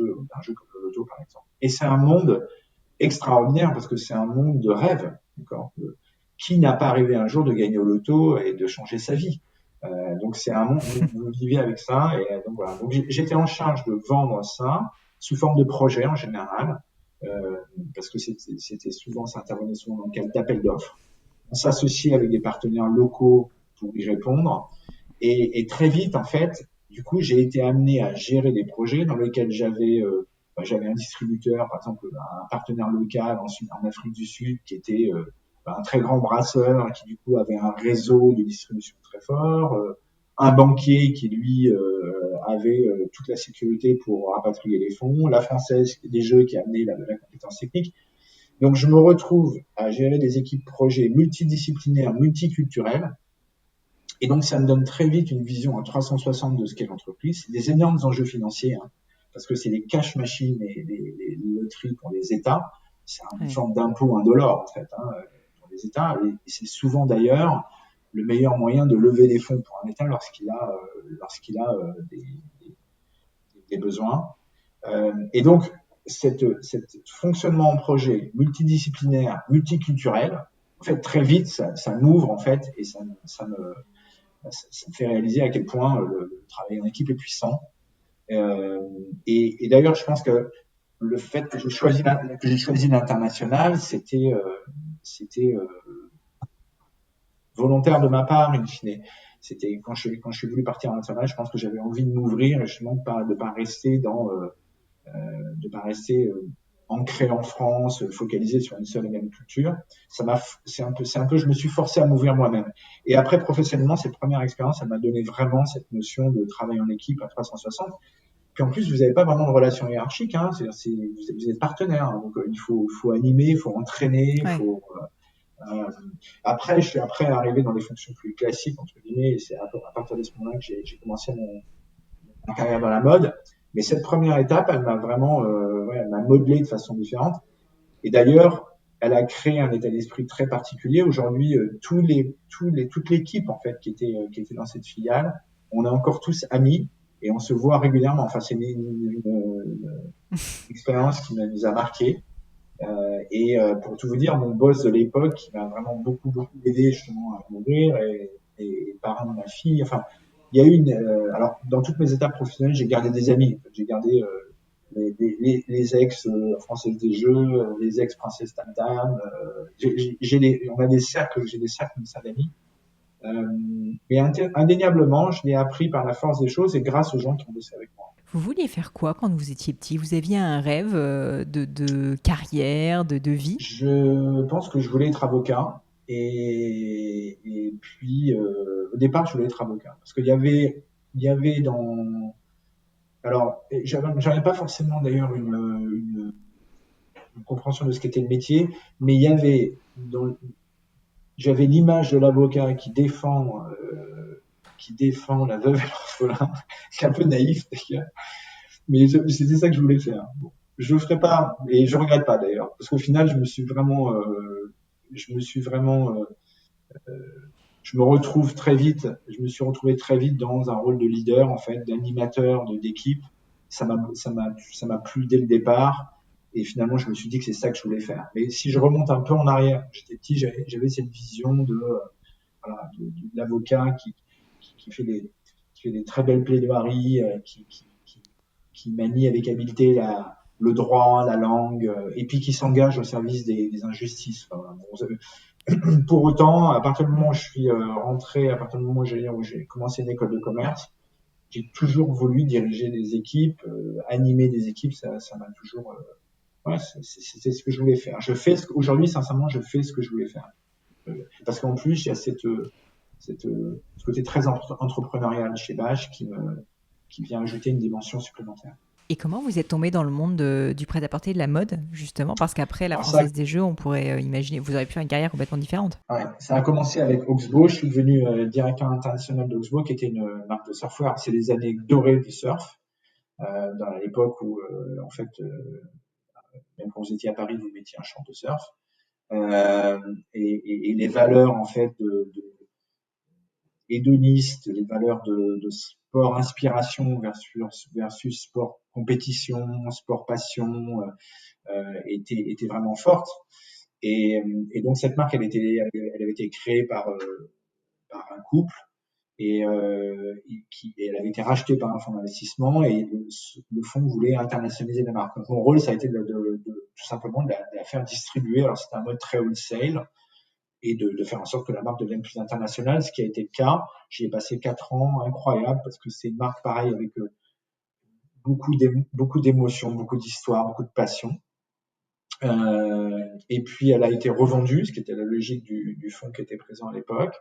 [SPEAKER 2] comme le loto par exemple. Et c'est un monde extraordinaire parce que c'est un monde de rêve. D'accord. Qui n'a pas rêvé un jour de gagner au loto et de changer sa vie? Donc c'est un monde, vous vivez avec ça. Et donc voilà. Donc j'étais en charge de vendre ça sous forme de projet en général, parce que ça intervenait souvent dans le cadre d'appel d'offres. On s'associe avec des partenaires locaux pour y répondre. Et très vite, en fait, du coup, j'ai été amené à gérer des projets dans lesquels j'avais un distributeur, par exemple, un partenaire local en Afrique du Sud qui était un très grand brasseur qui du coup avait un réseau de distribution très fort, un banquier qui lui avait toute la sécurité pour rapatrier les fonds, la Française des Jeux qui a amené la compétence technique. Donc je me retrouve à gérer des équipes projets multidisciplinaires, multiculturelles. Et donc, ça me donne très vite une vision à 360 de ce qu'est l'entreprise. C'est des énormes enjeux financiers, hein, parce que c'est des cash machines et des loteries pour les États. C'est une
[SPEAKER 1] Ouais.
[SPEAKER 2] forme d'impôt indolore, en fait, hein, pour les États. Et c'est souvent d'ailleurs le meilleur moyen de lever des fonds pour un État lorsqu'il a des besoins. Et donc, cette fonctionnement en projet multidisciplinaire, multiculturel, en fait, très vite, ça m'ouvre, en fait, et ça me fait réaliser à quel point le travail en équipe est puissant. Et d'ailleurs, je pense que le fait que j'ai choisi l'international, c'était volontaire de ma part, in fine. C'était quand je suis voulu partir à l'international, je pense que j'avais envie de m'ouvrir et justement de pas rester de pas rester ancré en France, focalisé sur une seule et même culture. C'est un peu, je me suis forcé à m'ouvrir moi-même. Et après, professionnellement, cette première expérience, elle m'a donné vraiment cette notion de travail en équipe à 360. Puis en plus, vous n'avez pas vraiment de relation hiérarchique, hein. Vous êtes partenaire, hein. Donc faut animer, il faut entraîner, il
[SPEAKER 1] Ouais.
[SPEAKER 2] faut. Après, je suis après arrivé dans des fonctions plus classiques entre guillemets. Et c'est à partir de ce moment-là que j'ai commencé ma carrière dans la mode. Mais cette première étape, elle m'a vraiment, elle m'a modelé de façon différente. Et d'ailleurs, elle a créé un état d'esprit très particulier. Aujourd'hui, toute l'équipe en fait qui était dans cette filiale, on est encore tous amis et on se voit régulièrement. Enfin, c'est une expérience qui nous a marqué. Pour tout vous dire, mon boss de l'époque, qui m'a vraiment beaucoup aidé justement à m'ouvrir et parrain de ma fille. Enfin, il y a eu alors dans toutes mes étapes professionnelles, j'ai gardé des amis. J'ai gardé les ex françaises des jeux, les ex princesses Tam Tam. On a des cercles, j'ai des cercles comme ça d'amis. Mais indéniablement, je l'ai appris par la force des choses et grâce aux gens qui ont bossé avec moi.
[SPEAKER 1] Vous vouliez faire quoi quand vous étiez petit? Vous aviez un rêve de carrière, de vie?
[SPEAKER 2] Je pense que je voulais être avocat et puis au départ je voulais être avocat parce il y avait dans alors j'avais pas forcément d'ailleurs une compréhension de ce qu'était le métier, mais il y avait j'avais l'image de l'avocat qui défend la veuve et l'orphelin. C'est un peu naïf d'ailleurs, mais c'était ça que je voulais faire. Bon. Je le ferai pas et je regrette pas d'ailleurs parce qu'au final je me suis vraiment je me suis retrouvé très vite dans un rôle de leader, en fait, d'animateur, d'équipe. Ça m'a plu dès le départ. Et finalement, je me suis dit que c'est ça que je voulais faire. Mais si je remonte un peu en arrière, j'étais petit, j'avais cette vision voilà, de l'avocat qui fait qui fait des très belles plaidoiries, qui manie avec habileté le droit, la langue, et puis qui s'engage au service des injustices. Enfin, pour autant, à partir du moment où je suis rentré, à partir du moment où j'ai commencé une école de commerce, j'ai toujours voulu diriger des équipes, animer des équipes. Ça m'a toujours, ouais, c'était ce que je voulais faire. Aujourd'hui, sincèrement, je fais ce que je voulais faire. Parce qu'en plus, il y a ce côté très entrepreneurial chez Bache qui vient ajouter une dimension supplémentaire.
[SPEAKER 1] Et comment vous êtes tombé dans le monde du prêt-à-porter et de la mode, justement? Parce qu'après la
[SPEAKER 2] Alors ça,
[SPEAKER 1] Française des Jeux, on pourrait imaginer, vous auriez pu faire une carrière complètement différente.
[SPEAKER 2] ouais, ça a commencé avec Oxbow. Je suis devenu directeur international d'Oxbow, qui était une marque de surfwear. C'est les années dorées du surf, dans l'époque où, en fait, même quand vous étiez à Paris, vous mettiez un short de surf. Et les valeurs, en fait, hédonistes, les valeurs de sport inspiration versus sport compétition, sport passion, étaient vraiment fortes. Et donc cette marque, elle avait été créée par un couple et elle avait été rachetée par un fonds d'investissement et le fonds voulait internationaliser la marque. Donc mon rôle, ça a été tout simplement de la faire distribuer. Alors c'était un mode très wholesale et de faire en sorte que la marque devienne plus internationale, ce qui a été le cas. J'y ai passé 4 ans incroyables parce que c'est une marque pareille avec beaucoup d'émotions, beaucoup d'histoires, beaucoup de passion. Et puis elle a été revendue, ce qui était la logique du fonds qui était présent à l'époque.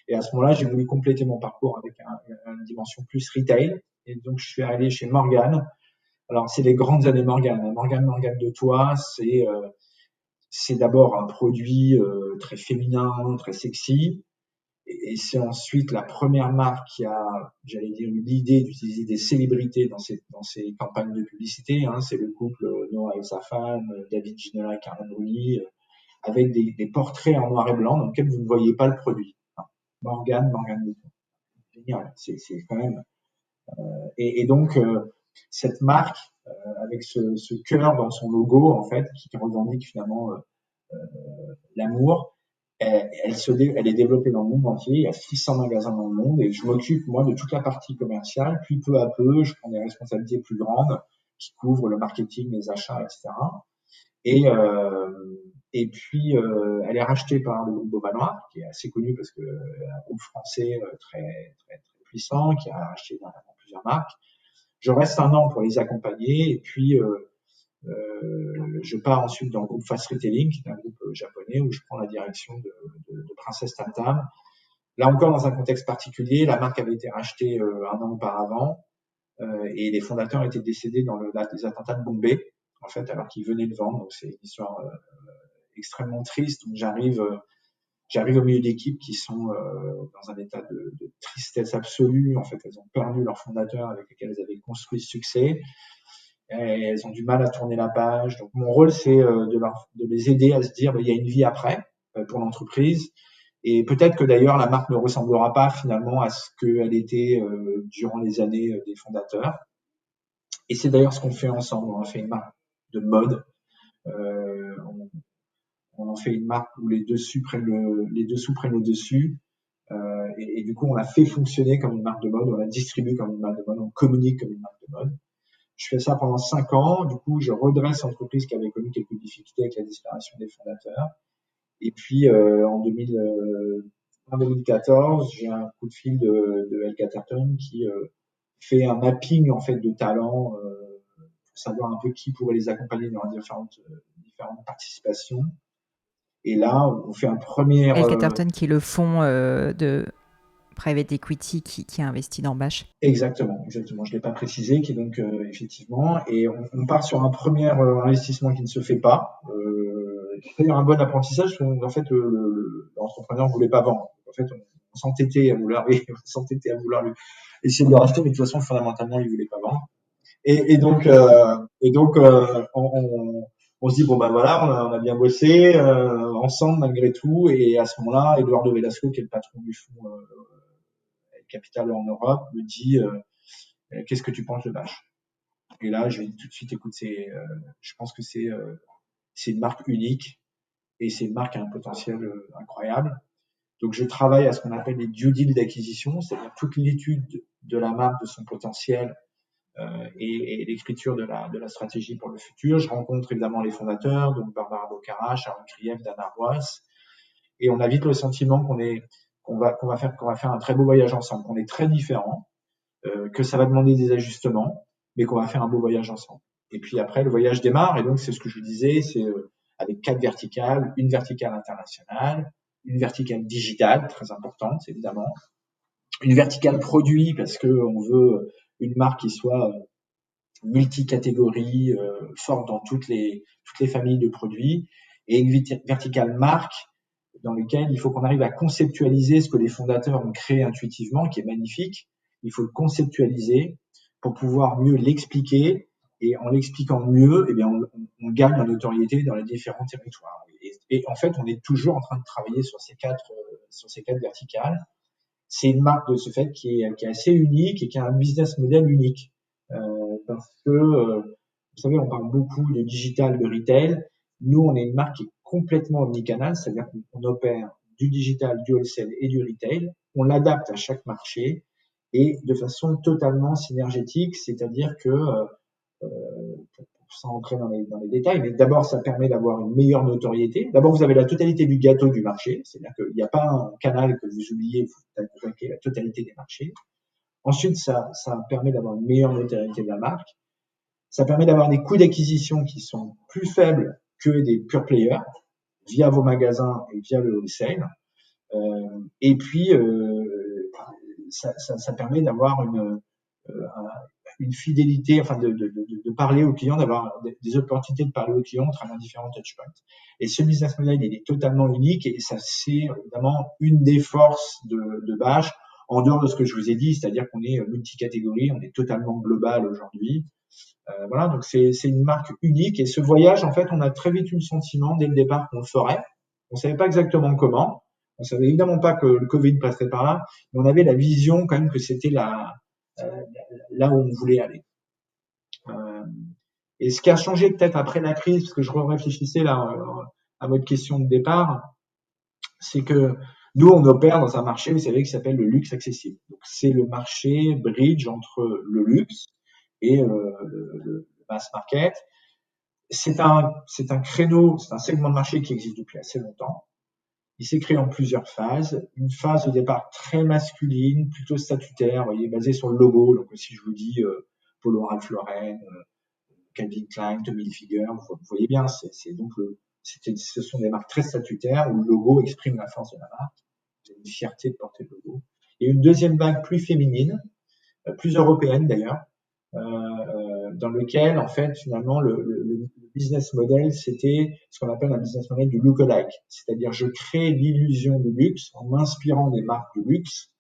[SPEAKER 2] Et à ce moment-là, j'ai voulu compléter mon parcours avec une dimension plus retail. Et donc je suis allé chez Morgan. Alors c'est les grandes années Morgan. Morgan de Toit, c'est d'abord un produit très féminin, très sexy. Et c'est ensuite la première marque qui a, j'allais dire, eu l'idée d'utiliser des célébrités dans ses campagnes de publicité. Hein. C'est le couple Noah et sa femme, David Ginola et Carmen Bruni, avec des portraits en noir et blanc dans lesquels vous ne voyez pas le produit. Morgan, génial. C'est quand même. Et donc cette marque avec ce cœur dans son logo en fait, qui revendique finalement l'amour. Elle est développée dans le monde entier. Il y a 600 magasins dans le monde et je m'occupe, moi, de toute la partie commerciale. Puis, peu à peu, je prends des responsabilités plus grandes qui couvrent le marketing, les achats, etc. Et, et puis, elle est rachetée par le groupe Beauvanois, qui est assez connu parce que un groupe français très puissant, qui a racheté plusieurs marques. Je reste un an pour les accompagner et puis je pars ensuite dans le groupe Fast Retailing, qui est un groupe japonais où je prends la direction de Princesse Tam Tam. Là encore, dans un contexte particulier, la marque avait été rachetée un an auparavant et les fondateurs étaient décédés dans les attentats de Bombay, en fait, alors qu'ils venaient de vendre. Donc c'est une histoire extrêmement triste. Donc j'arrive au milieu d'équipes qui sont dans un état de tristesse absolue. En fait, elles ont perdu leurs fondateurs avec lesquels elles avaient construit ce succès. Elles ont du mal à tourner la page. Donc mon rôle, c'est de les aider à se dire il y a une vie après pour l'entreprise. Et peut-être que d'ailleurs la marque ne ressemblera pas finalement à ce qu'elle était durant les années des fondateurs. Et c'est d'ailleurs ce qu'on fait ensemble. On a fait une marque de mode. Euh, on, on en fait une marque où les dessous prennent le dessus. Et du coup, on l'a fait fonctionner comme une marque de mode, on la distribue comme une marque de mode, on communique comme une marque de mode. Je fais ça pendant 5 ans. Du coup, je redresse l'entreprise qui avait connu quelques difficultés avec la disparition des fondateurs. Et puis, en 2014, j'ai un coup de fil de El Catterton qui fait un mapping en fait de talents pour savoir un peu qui pourrait les accompagner dans les différentes participations. Et là, on fait un premier.
[SPEAKER 1] El Catterton, qui est le fonds de private equity qui a investi dans Bash.
[SPEAKER 2] Exactement. Je l'ai pas précisé, qui est donc effectivement, et on part sur un premier investissement qui ne se fait pas, qui est un bon apprentissage. En fait, l'entrepreneur voulait pas vendre. En fait, on s'entêtait à vouloir, lui essayer de le racheter, mais de toute façon, fondamentalement, il voulait pas vendre. Et donc, on se dit bon ben voilà, on a bien bossé ensemble malgré tout, et à ce moment-là, Eduardo Velasco, qui est le patron du fonds Capital en Europe, me dit qu'est-ce que tu penses de Bash? Et là, je vais tout de suite écouter. Je pense que c'est une marque unique et c'est une marque qui a un potentiel incroyable. Donc, je travaille à ce qu'on appelle les due deals d'acquisition, c'est-à-dire toute l'étude de la marque, de son potentiel et l'écriture de la stratégie pour le futur. Je rencontre évidemment les fondateurs, donc Barbara Bocara, Sharon Krief, Dana Roas, et on a vite le sentiment qu'on va faire un très beau voyage ensemble, qu'on est très différents, que ça va demander des ajustements, mais qu'on va faire un beau voyage ensemble. Et puis après, le voyage démarre, et donc c'est ce que je vous disais, c'est avec 4 verticales, une verticale internationale, une verticale digitale, très importante évidemment, une verticale produit, parce qu'on veut une marque qui soit multicatégorie, forte dans toutes les familles de produits, et une verticale marque dans lequel il faut qu'on arrive à conceptualiser ce que les fondateurs ont créé intuitivement, qui est magnifique. Il faut le conceptualiser pour pouvoir mieux l'expliquer, et en l'expliquant mieux, eh bien, on gagne en notoriété dans les différents territoires. Et en fait, on est toujours en train de travailler sur ces quatre verticales. C'est une marque de ce fait qui est assez unique et qui a un business model unique. Parce que, vous savez, on parle beaucoup de digital, de retail. Nous, on est une marque qui est complètement omnicanal, c'est-à-dire qu'on opère du digital, du wholesale et du retail. On l'adapte à chaque marché et de façon totalement synergétique, c'est-à-dire que, sans entrer dans les détails, mais d'abord, ça permet d'avoir une meilleure notoriété. D'abord, vous avez la totalité du gâteau du marché, c'est-à-dire qu'il n'y a pas un canal que vous oubliez, vous attaquez la totalité des marchés. Ensuite, ça permet d'avoir une meilleure notoriété de la marque. Ça permet d'avoir des coûts d'acquisition qui sont plus faibles que des pure players via vos magasins et via le wholesale. Et puis, ça permet d'avoir une fidélité, enfin de parler aux clients, d'avoir des opportunités de parler aux clients à travers différents touchpoints. Et ce business model, il est totalement unique et ça, c'est évidemment une des forces de Bâche, en dehors de ce que je vous ai dit, c'est-à-dire qu'on est multicatégorie, on est totalement global aujourd'hui. Voilà, donc c'est une marque unique et ce voyage, en fait, on a très vite eu le sentiment dès le départ qu'on le ferait. On savait pas exactement comment. On savait évidemment pas que le Covid passerait par là, mais on avait la vision quand même que c'était là où on voulait aller. Et ce qui a changé peut-être après la crise, parce que je réfléchissais là à votre question de départ, c'est que nous, on opère dans un marché, vous savez, qui s'appelle le luxe accessible. Donc, c'est le marché bridge entre le luxe et le mass market. C'est un créneau, c'est un segment de marché qui existe depuis assez longtemps. Il s'est créé en plusieurs phases. Une phase au départ très masculine, plutôt statutaire, vous voyez, basée sur le logo. Donc, si je vous dis Polo Ralph Lauren, Calvin Klein, Tommy Hilfiger, vous voyez bien, ce sont des marques très statutaires où le logo exprime la force de la marque. J'ai une fierté de porter le logo. Et une deuxième vague plus féminine, plus européenne d'ailleurs, dans lequel, en fait, finalement, le business model, c'était ce qu'on appelle un business model du look-alike. C'est-à-dire, je crée l'illusion du luxe en m'inspirant des marques du luxe,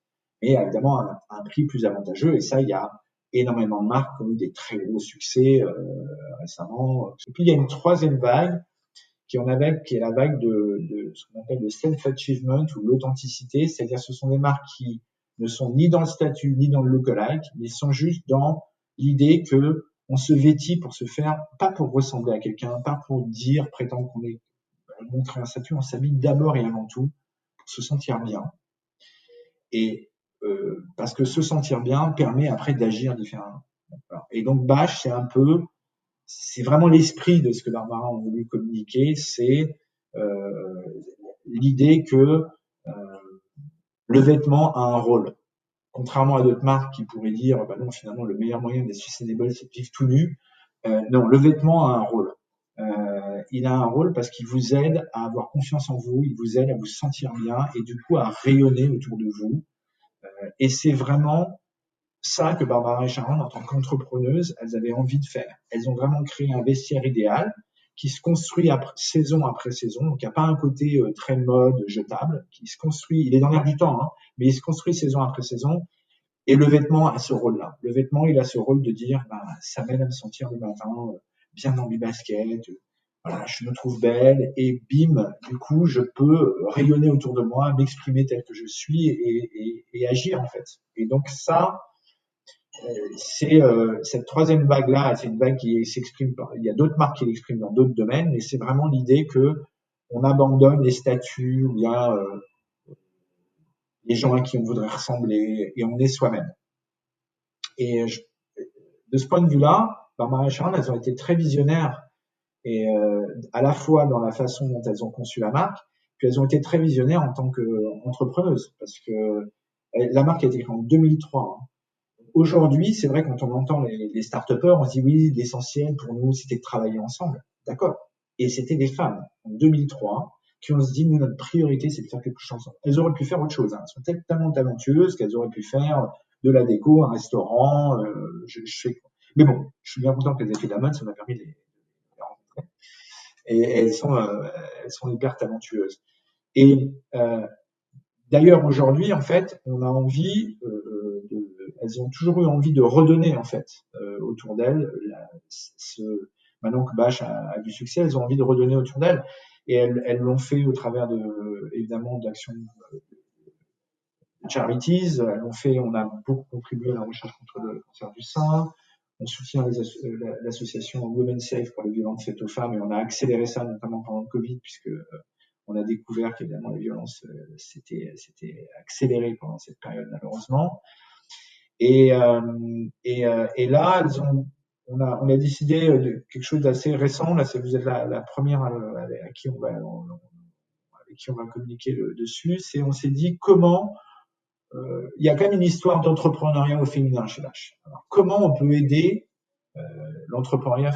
[SPEAKER 2] mais évidemment à un prix plus avantageux. Et ça, il y a énormément de marques qui ont eu des très gros succès récemment. Et puis, il y a une troisième vague qui est la vague de ce qu'on appelle le self-achievement ou l'authenticité. C'est-à-dire, ce sont des marques qui ne sont ni dans le statut, ni dans le look-alike, mais sont juste dans l'idée que on se vêtit pour se faire, pas pour ressembler à quelqu'un, pas pour dire, prétendre qu'on est, montrer un statut, on s'habille d'abord et avant tout pour se sentir bien. Et parce que se sentir bien permet après d'agir différemment. Et donc Bâche, c'est vraiment l'esprit de ce que Barbara a voulu communiquer, c'est l'idée que le vêtement a un rôle. Contrairement à d'autres marques qui pourraient dire, bah non, finalement, le meilleur moyen d'être sustainable, c'est de vivre tout nu. Non, le vêtement a un rôle. Il a un rôle parce qu'il vous aide à avoir confiance en vous, il vous aide à vous sentir bien et du coup à rayonner autour de vous. Et c'est vraiment ça que Barbara et Sharon, en tant qu'entrepreneuses, elles avaient envie de faire. Elles ont vraiment créé un vestiaire idéal qui se construit saison après saison. Donc, il n'y a pas un côté très mode, jetable, qui se construit, il est dans l'air du temps, hein, mais il se construit saison après saison. Et le vêtement a ce rôle-là. Le vêtement, il a ce rôle de dire, ça m'aide à me sentir le matin bien dans mes baskets, voilà, je me trouve belle, et bim, du coup, je peux rayonner autour de moi, m'exprimer tel que je suis et agir, en fait. Et donc ça, c'est cette troisième vague-là, c'est une vague qui s'exprime il y a d'autres marques qui l'expriment dans d'autres domaines, mais c'est vraiment l'idée que on abandonne les statuts où il y a les gens à qui on voudrait ressembler et on est soi-même. Et de ce point de vue-là, Barbara Sharon, elles ont été très visionnaires et à la fois dans la façon dont elles ont conçu la marque, puis elles ont été très visionnaires en tant qu'entrepreneuses, parce que la marque a été créée en 2003. Hein. Aujourd'hui, c'est vrai, quand on entend les start-upers, on se dit oui, l'essentiel pour nous, c'était de travailler ensemble. D'accord. Et c'était des femmes, en 2003, qui ont se dit, nous, notre priorité, c'est de faire quelque chose ensemble. Elles auraient pu faire autre chose. Hein. Elles sont tellement talentueuses qu'elles auraient pu faire de la déco, un restaurant. Mais bon, je suis bien content qu'elles aient fait de la mode, ça m'a permis de les rencontrer. Et elles sont hyper talentueuses. Et d'ailleurs, aujourd'hui, en fait, on a envie, elles ont toujours eu envie de redonner, en fait, autour d'elles. Maintenant que Bâche a du succès, elles ont envie de redonner autour d'elles. Et elles l'ont fait au travers évidemment, d'actions de charities. On a beaucoup contribué à la recherche contre le cancer du sein. On soutient l'association Women's Safe pour les violences faites aux femmes et on a accéléré ça notamment pendant le Covid puisque on a découvert qu'évidemment les violences s'étaient accélérées pendant cette période malheureusement. Et là, on a décidé de quelque chose d'assez récent. Là, vous êtes la première avec qui on va communiquer dessus. On s'est dit comment il y a quand même une histoire d'entrepreneuriat au féminin chez Lâche. Alors, comment on peut aider l'entrepreneuriat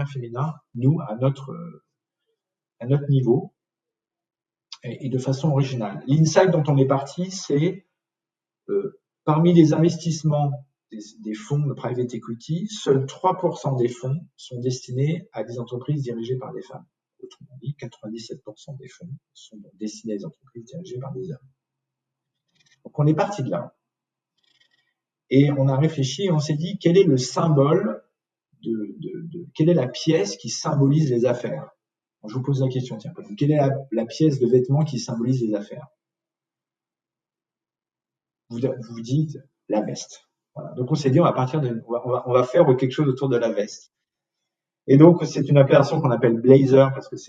[SPEAKER 2] féminin, nous, à notre niveau, et de façon originale. L'insight dont on est parti, c'est parmi les investissements des fonds de private equity, seuls 3% des fonds sont destinés à des entreprises dirigées par des femmes. Autrement dit, 97% des fonds sont destinés à des entreprises dirigées par des hommes. Donc on est parti de là. Et on a réfléchi et on s'est dit quel est le symbole, quelle est la pièce qui symbolise les affaires. Je vous pose la question, tiens, quelle est la pièce de vêtement qui symbolise les affaires? Vous dites la veste. Voilà. Donc on s'est dit on va faire quelque chose autour de la veste. Et donc c'est une appellation qu'on appelle blazer parce que on a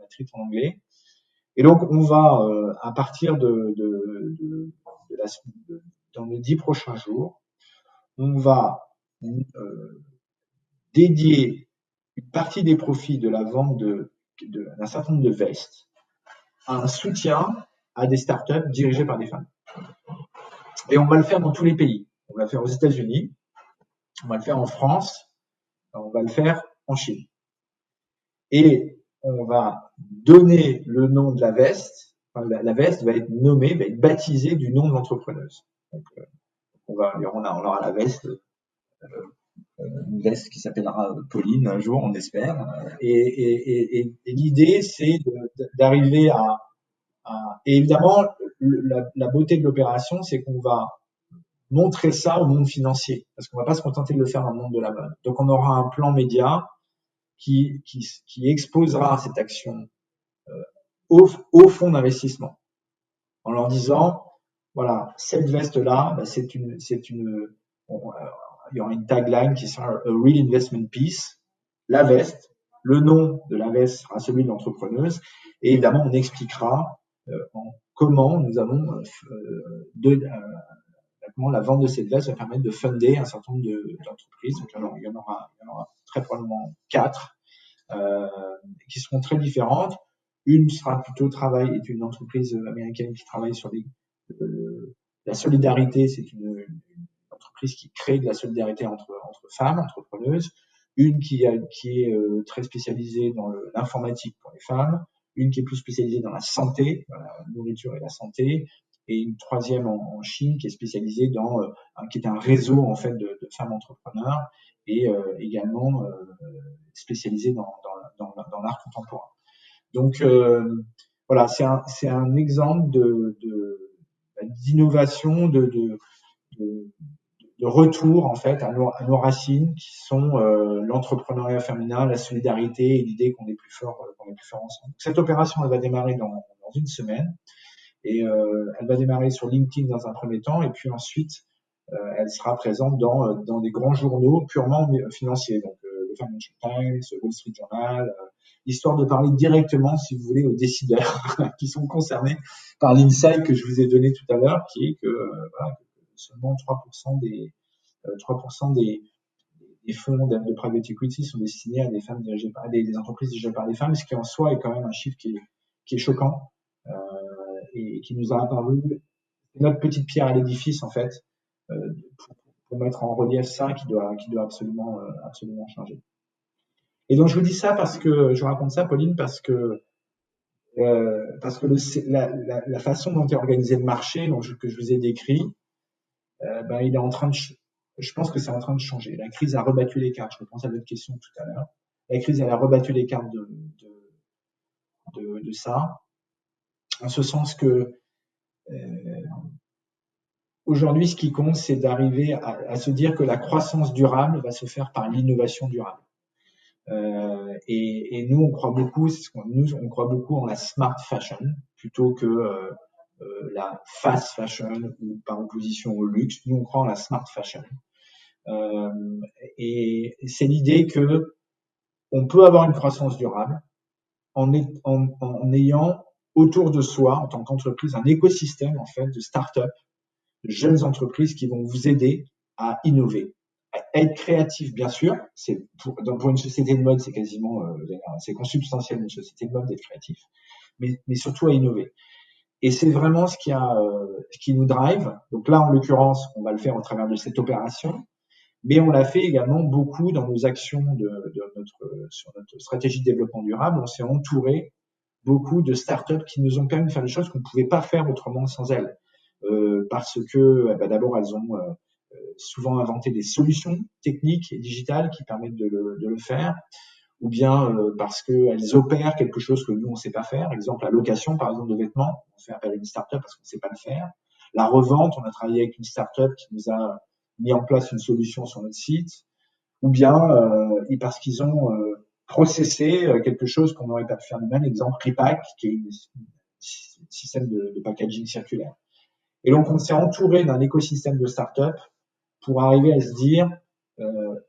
[SPEAKER 2] titre en anglais. Et donc on va à partir dans les 10 prochains jours, on va dédier une partie des profits de la vente d'un certain nombre de vestes à un soutien à des startups dirigées par des femmes. Et on va le faire dans tous les pays. On va le faire aux États-Unis, on va le faire en France, on va le faire en Chine. Et on va donner le nom de la veste. Enfin, la veste va être nommée, va être baptisée du nom de l'entrepreneuse. Donc, on aura la veste, une veste qui s'appellera Pauline un jour, on espère. Et l'idée, c'est d'arriver et évidemment, la beauté de l'opération, c'est qu'on va montrer ça au monde financier, parce qu'on va pas se contenter de le faire dans le monde de la mode. Donc, on aura un plan média qui exposera cette action au fonds d'investissement, en leur disant, voilà, cette veste-là, il y aura une tagline qui sera a real investment piece, la veste, le nom de la veste sera celui de l'entrepreneuse, et évidemment, on expliquera comment nous allons comment la vente de cette veste va permettre de funder un certain nombre d'entreprises. Donc, alors, il y en aura très probablement 4 qui seront très différentes. Une sera plutôt est une entreprise américaine qui travaille sur la solidarité. C'est une entreprise qui crée de la solidarité entre femmes, entrepreneuses. Une qui est très spécialisée dans l'informatique pour les femmes. Une qui est plus spécialisée dans la santé, dans la nourriture et la santé. Et une troisième en Chine qui est spécialisée qui est un réseau en fait de femmes entrepreneurs et également spécialisée dans l'art contemporain. Donc voilà, c'est un exemple d'innovation, de retour en fait à nos racines qui sont l'entrepreneuriat féminin, la solidarité et l'idée qu'on est plus fort ensemble. Cette opération, elle va démarrer dans une semaine et elle va démarrer sur LinkedIn dans un premier temps et puis ensuite elle sera présente dans des grands journaux purement financiers, donc le Financial Times, Wall Street Journal, histoire de parler directement, si vous voulez, aux décideurs qui sont concernés par l'insight que je vous ai donné tout à l'heure, qui est que, voilà, que seulement 3% des fonds de private equity sont destinés à des femmes dirigées par des entreprises dirigées par des femmes, ce qui en soi est quand même un chiffre qui est choquant et qui nous a apparu notre petite pierre à l'édifice en fait euh, pour mettre en relief ça qui doit absolument changer. Et donc je vous dis ça parce que je vous raconte ça, Pauline, parce que la façon dont est organisé le marché, que je vous ai décrit, ben, il est en train de, je pense que c'est en train de changer. La crise a rebattu les cartes. Je repense à votre question tout à l'heure. La crise, elle a rebattu les cartes de ça, en ce sens que aujourd'hui, ce qui compte, c'est d'arriver à se dire que la croissance durable va se faire par l'innovation durable. Et nous, on croit beaucoup, on croit beaucoup en la smart fashion plutôt que la fast fashion ou par opposition au luxe. Nous, on croit en la smart fashion. Et c'est l'idée que on peut avoir une croissance durable en ayant autour de soi, en tant qu'entreprise, un écosystème en fait de start-up, de jeunes entreprises qui vont vous aider à innover, à être créatif, bien sûr. C'est pour une société de mode, c'est quasiment, c'est consubstantiel d'une société de mode d'être créatif, mais surtout à innover. Et c'est vraiment ce qui nous drive. Donc là, en l'occurrence, on va le faire au travers de cette opération, mais on l'a fait également beaucoup dans nos actions sur notre stratégie de développement durable. On s'est entouré beaucoup de startups qui nous ont permis de faire des choses qu'on ne pouvait pas faire autrement sans elles. Parce que d'abord, elles ont souvent inventé des solutions techniques et digitales qui permettent de le faire, ou bien parce qu'elles opèrent quelque chose que nous, on ne sait pas faire. Exemple, la location, par exemple, de vêtements, on fait appel à une startup parce qu'on ne sait pas le faire. La revente, on a travaillé avec une startup qui nous a mis en place une solution sur notre site, ou bien parce qu'ils ont processé quelque chose qu'on n'aurait pas pu faire nous-mêmes. Exemple, Repack, qui est un système de packaging circulaire. Et donc, on s'est entouré d'un écosystème de startups pour arriver à se dire,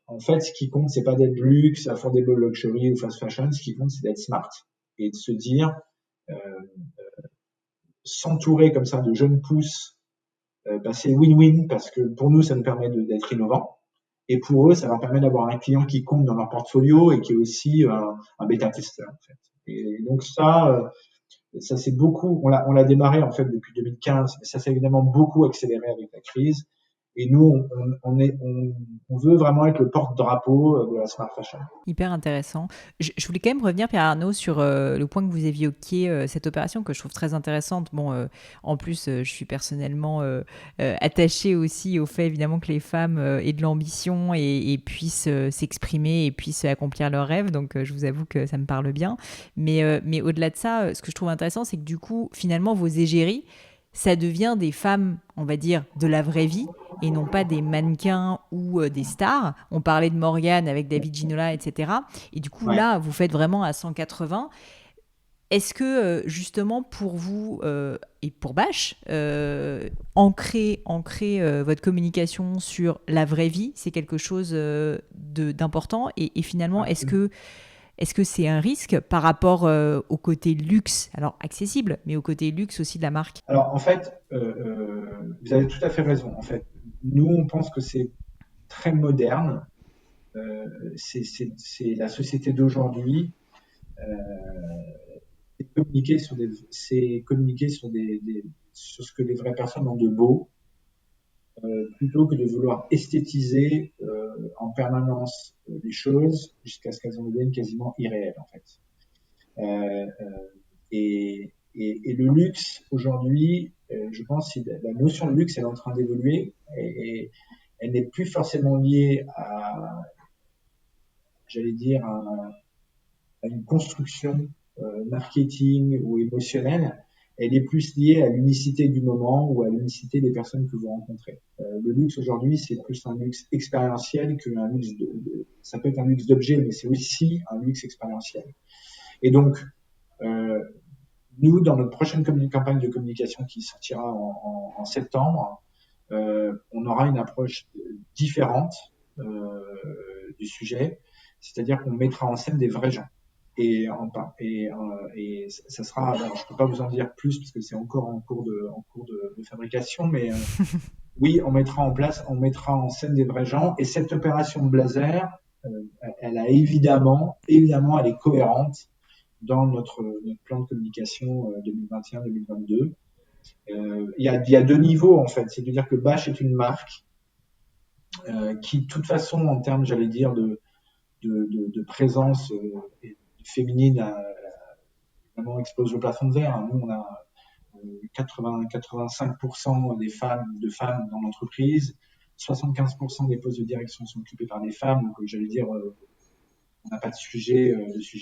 [SPEAKER 2] en fait, ce qui compte, c'est pas d'être luxe, affordable luxury ou fast fashion. Ce qui compte, c'est d'être smart et de se dire, s'entourer comme ça de jeunes pousses, c'est win-win parce que pour nous, ça nous permet d'être innovant. Et pour eux, ça leur permet d'avoir un client qui compte dans leur portfolio et qui est aussi un bêta-testeur, en fait. Et donc ça c'est beaucoup, on l'a démarré en fait depuis 2015, mais ça s'est évidemment beaucoup accéléré avec la crise. Et nous, on veut vraiment être le porte-drapeau de la smart fashion.
[SPEAKER 1] Hyper intéressant. Je voulais quand même revenir, Pierre Arnaud, sur le point que vous évoquiez, cette opération que je trouve très intéressante. Bon, en plus, je suis personnellement attachée aussi au fait, évidemment, que les femmes aient de l'ambition et puissent s'exprimer et puissent accomplir leurs rêves. Donc, je vous avoue que ça me parle bien. Mais au-delà de ça, ce que je trouve intéressant, c'est que du coup, finalement, vos égéries, ça devient des femmes, on va dire, de la vraie vie et non pas des mannequins ou des stars. On parlait de Morgane avec David Ginola, etc. Et du coup,
[SPEAKER 2] Ouais.
[SPEAKER 1] là, vous faites vraiment à 180. Est-ce que, justement, pour vous et pour Bâche, ancrer votre communication sur la vraie vie, c'est quelque chose d'important et finalement, est-ce que c'est un risque par rapport au côté luxe, alors accessible, mais au côté luxe aussi de la marque?
[SPEAKER 2] Alors en fait, vous avez tout à fait raison. En fait, nous, on pense que c'est très moderne. C'est la société d'aujourd'hui. C'est communiquer sur ce que les vraies personnes ont de beau, plutôt que de vouloir esthétiser en permanence les choses jusqu'à ce qu'elles en deviennent quasiment irréelles en fait. Et le luxe aujourd'hui, je pense que la notion de luxe elle est en train d'évoluer et elle n'est plus forcément liée à, j'allais dire, à une construction marketing ou émotionnelle. Elle est plus liée à l'unicité du moment ou à l'unicité des personnes que vous rencontrez. Le luxe aujourd'hui, c'est plus un luxe expérientiel qu'un luxe ça peut être un luxe d'objet, mais c'est aussi un luxe expérientiel. Et donc, nous, dans notre prochaine campagne de communication qui sortira en septembre, on aura une approche différente euh, du sujet, c'est-à-dire qu'on mettra en scène des vrais gens. Et ça sera, alors, je peux pas vous en dire plus parce que c'est encore en cours de fabrication, mais oui, on mettra en scène des vrais gens. Et cette opération Blazer, euh, elle a évidemment, elle est cohérente dans notre plan de communication 2021-2022. Il y a deux niveaux en fait, c'est-à-dire que Bash est une marque qui, de toute façon, en termes, j'allais dire, de présence féminine, vraiment explose le plafond de verre. Nous, on a 85% de femmes dans l'entreprise, 75% des postes de direction sont occupés par des femmes. Donc, j'allais dire, on n'a pas de sujet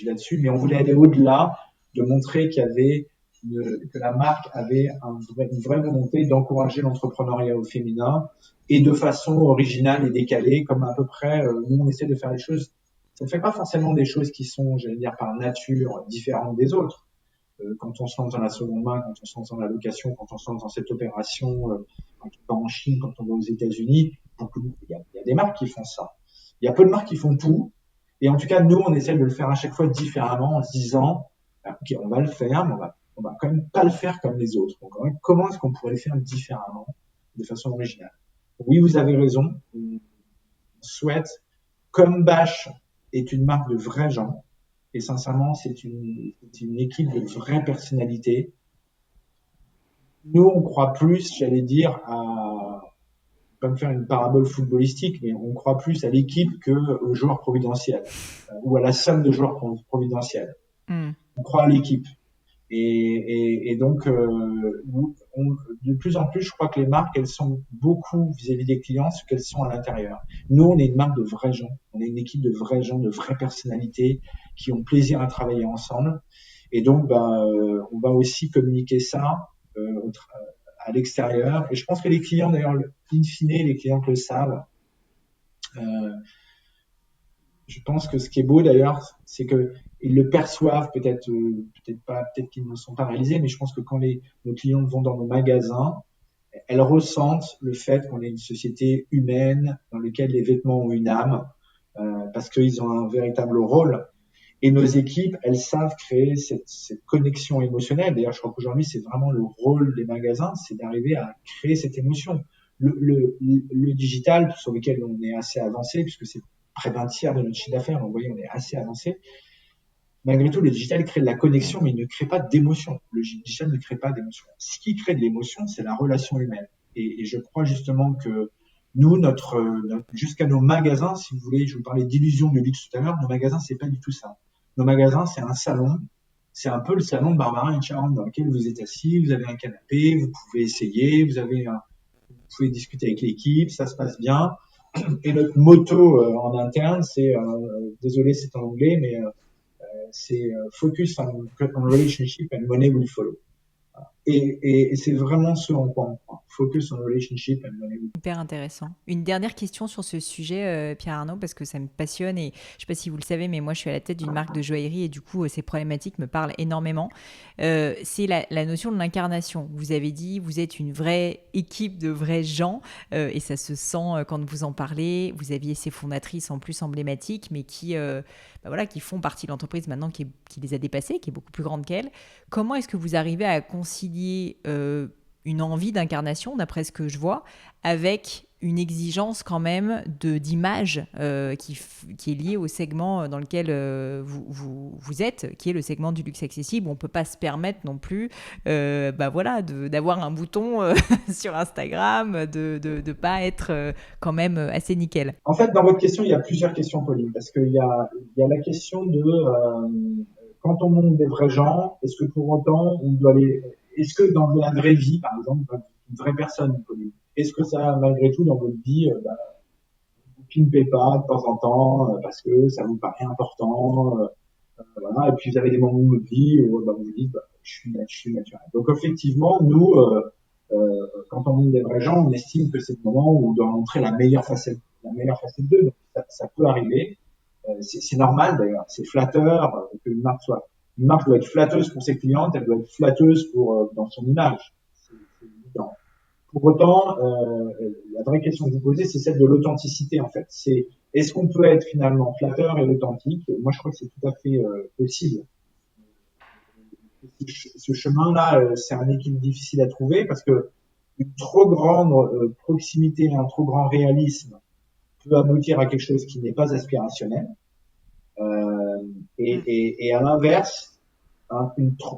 [SPEAKER 2] là-dessus, mais on voulait aller au-delà, de montrer que la marque avait une vraie volonté d'encourager l'entrepreneuriat au féminin et de façon originale et décalée, comme à peu près nous on essaie de faire les choses. Ça ne fait pas forcément des choses qui sont, j'allais dire, par nature différentes des autres. Quand on se lance dans la seconde main, quand on se lance dans la location, quand on se lance dans cette opération, quand on va en Chine, quand on va aux États-Unis, il y a des marques qui font ça. Il y a peu de marques qui font tout. Et en tout cas, nous, on essaie de le faire à chaque fois différemment en se disant, ok, on va le faire, mais on va quand même pas le faire comme les autres. Donc, comment est-ce qu'on pourrait le faire différemment, de façon originale? Oui, vous avez raison. On souhaite, comme Bash est une marque de vrais gens, et sincèrement, c'est une équipe de vraies personnalités. Nous, on croit plus, j'allais dire, pas me faire une parabole footballistique, mais on croit plus à l'équipe qu'aux joueurs providentiels, ou à la somme de joueurs providentiels.
[SPEAKER 1] Mm.
[SPEAKER 2] On croit à l'équipe. Et donc, de plus en plus, je crois que les marques, elles sont beaucoup vis-à-vis des clients ce qu'elles sont à l'intérieur. Nous, on est une marque de vrais gens. On est une équipe de vrais gens, de vraies personnalités qui ont plaisir à travailler ensemble. Et donc, on va aussi communiquer ça à l'extérieur. Et je pense que les clients, d'ailleurs, in fine, les clients le savent. Euh, je pense que ce qui est beau d'ailleurs, c'est que ils le perçoivent peut-être pas, peut-être qu'ils ne sont pas réalisés, mais je pense que quand nos clients vont dans nos magasins, elles ressentent le fait qu'on est une société humaine dans laquelle les vêtements ont une âme, parce qu'ils ont un véritable rôle. Et nos équipes, elles savent créer cette connexion émotionnelle. D'ailleurs, je crois qu'aujourd'hui, c'est vraiment le rôle des magasins, c'est d'arriver à créer cette émotion. Le digital, sur lequel on est assez avancé, puisque c'est près d'un tiers de notre chiffre d'affaires, donc vous voyez, on est assez avancé. Malgré tout, le digital crée de la connexion, mais il ne crée pas d'émotion. Le digital ne crée pas d'émotion. Ce qui crée de l'émotion, c'est la relation humaine. Et je crois justement que nous, jusqu'à nos magasins, si vous voulez, je vous parlais d'illusion du luxe tout à l'heure, nos magasins, c'est pas du tout ça. Nos magasins, c'est un salon. C'est un peu le salon de Barbara et Charles dans lequel vous êtes assis, vous avez un canapé, vous pouvez essayer, vous pouvez discuter avec l'équipe, ça se passe bien. Et notre motto en interne, c'est, désolé, c'est en anglais, mais c'est focus on relationship and money will follow. Et c'est vraiment ce en quoi on croit. Focus on relationship and money will follow.
[SPEAKER 1] Hyper intéressant. Une dernière question sur ce sujet, Pierre Arnaud, parce que ça me passionne et je ne sais pas si vous le savez, mais moi je suis à la tête d'une marque de joaillerie et du coup ces problématiques me parlent énormément. C'est la notion de l'incarnation. Vous avez dit, vous êtes une vraie équipe de vrais gens et ça se sent quand vous en parlez. Vous aviez ces fondatrices en plus emblématiques, mais qui font partie de l'entreprise maintenant qui les a dépassées, qui est beaucoup plus grande qu'elles. Comment est-ce que vous arrivez à concilier une envie d'incarnation, d'après ce que je vois, avec une exigence quand même d'image qui est liée au segment dans lequel vous êtes, qui est le segment du luxe accessible. On ne peut pas se permettre non plus d'avoir un bouton sur Instagram, de ne pas être quand même assez nickel.
[SPEAKER 2] En fait, dans votre question, il y a plusieurs questions, Pauline, parce qu'il y a la question de quand on monte des vrais gens, est-ce que pour autant on doit est-ce que dans la vraie vie, par exemple, une vraie personne, Pauline, est-ce que ça, malgré tout, dans votre vie, vous pimpez pas de temps en temps parce que ça vous paraît important, voilà, et puis vous avez des moments de votre vie où vous vous dites, je suis naturel. Donc effectivement, nous, quand on monte des vrais gens, on estime que c'est le moment où on doit montrer la meilleure facette d'eux. Donc ça peut arriver. C'est normal d'ailleurs, c'est flatteur qu'une marque soit. Une marque doit être flatteuse pour ses clientes, elle doit être flatteuse dans son image. C'est évident. Pour autant, la vraie question que vous posez, c'est celle de l'authenticité, en fait. C'est est-ce qu'on peut être finalement flatteur et authentique? Moi, je crois que c'est tout à fait possible. Ce chemin-là, c'est un équilibre difficile à trouver parce que une trop grande proximité, un trop grand réalisme peut aboutir à quelque chose qui n'est pas aspirationnel. Euh,
[SPEAKER 1] Mm.
[SPEAKER 2] et à l'inverse,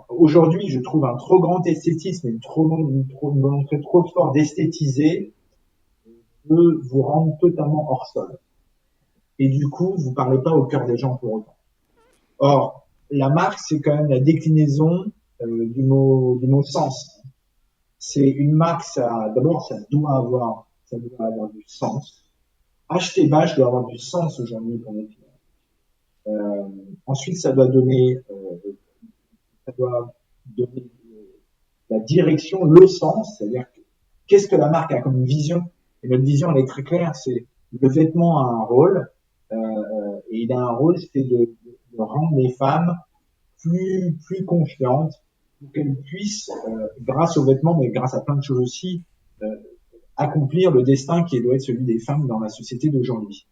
[SPEAKER 2] aujourd'hui, je trouve un trop grand esthétisme, une volonté trop forte d'esthétiser peut vous rendre totalement hors sol. Et du coup, vous parlez pas au cœur des gens pour autant. Or, la marque, c'est quand même la déclinaison du mot sens. C'est une marque, d'abord, ça doit avoir du sens. Acheter Bâche doit avoir du sens aujourd'hui pour les clients. Ensuite, ça doit donner la direction, le sens, c'est-à-dire qu'est-ce que la marque a comme vision. Et notre vision, elle est très claire, c'est le vêtement a un rôle, et il a un rôle, c'est de rendre les femmes plus confiantes pour qu'elles puissent, grâce aux vêtements, mais grâce à plein de choses aussi, euh, accomplir le destin qui doit être celui des femmes dans la société d'aujourd'hui.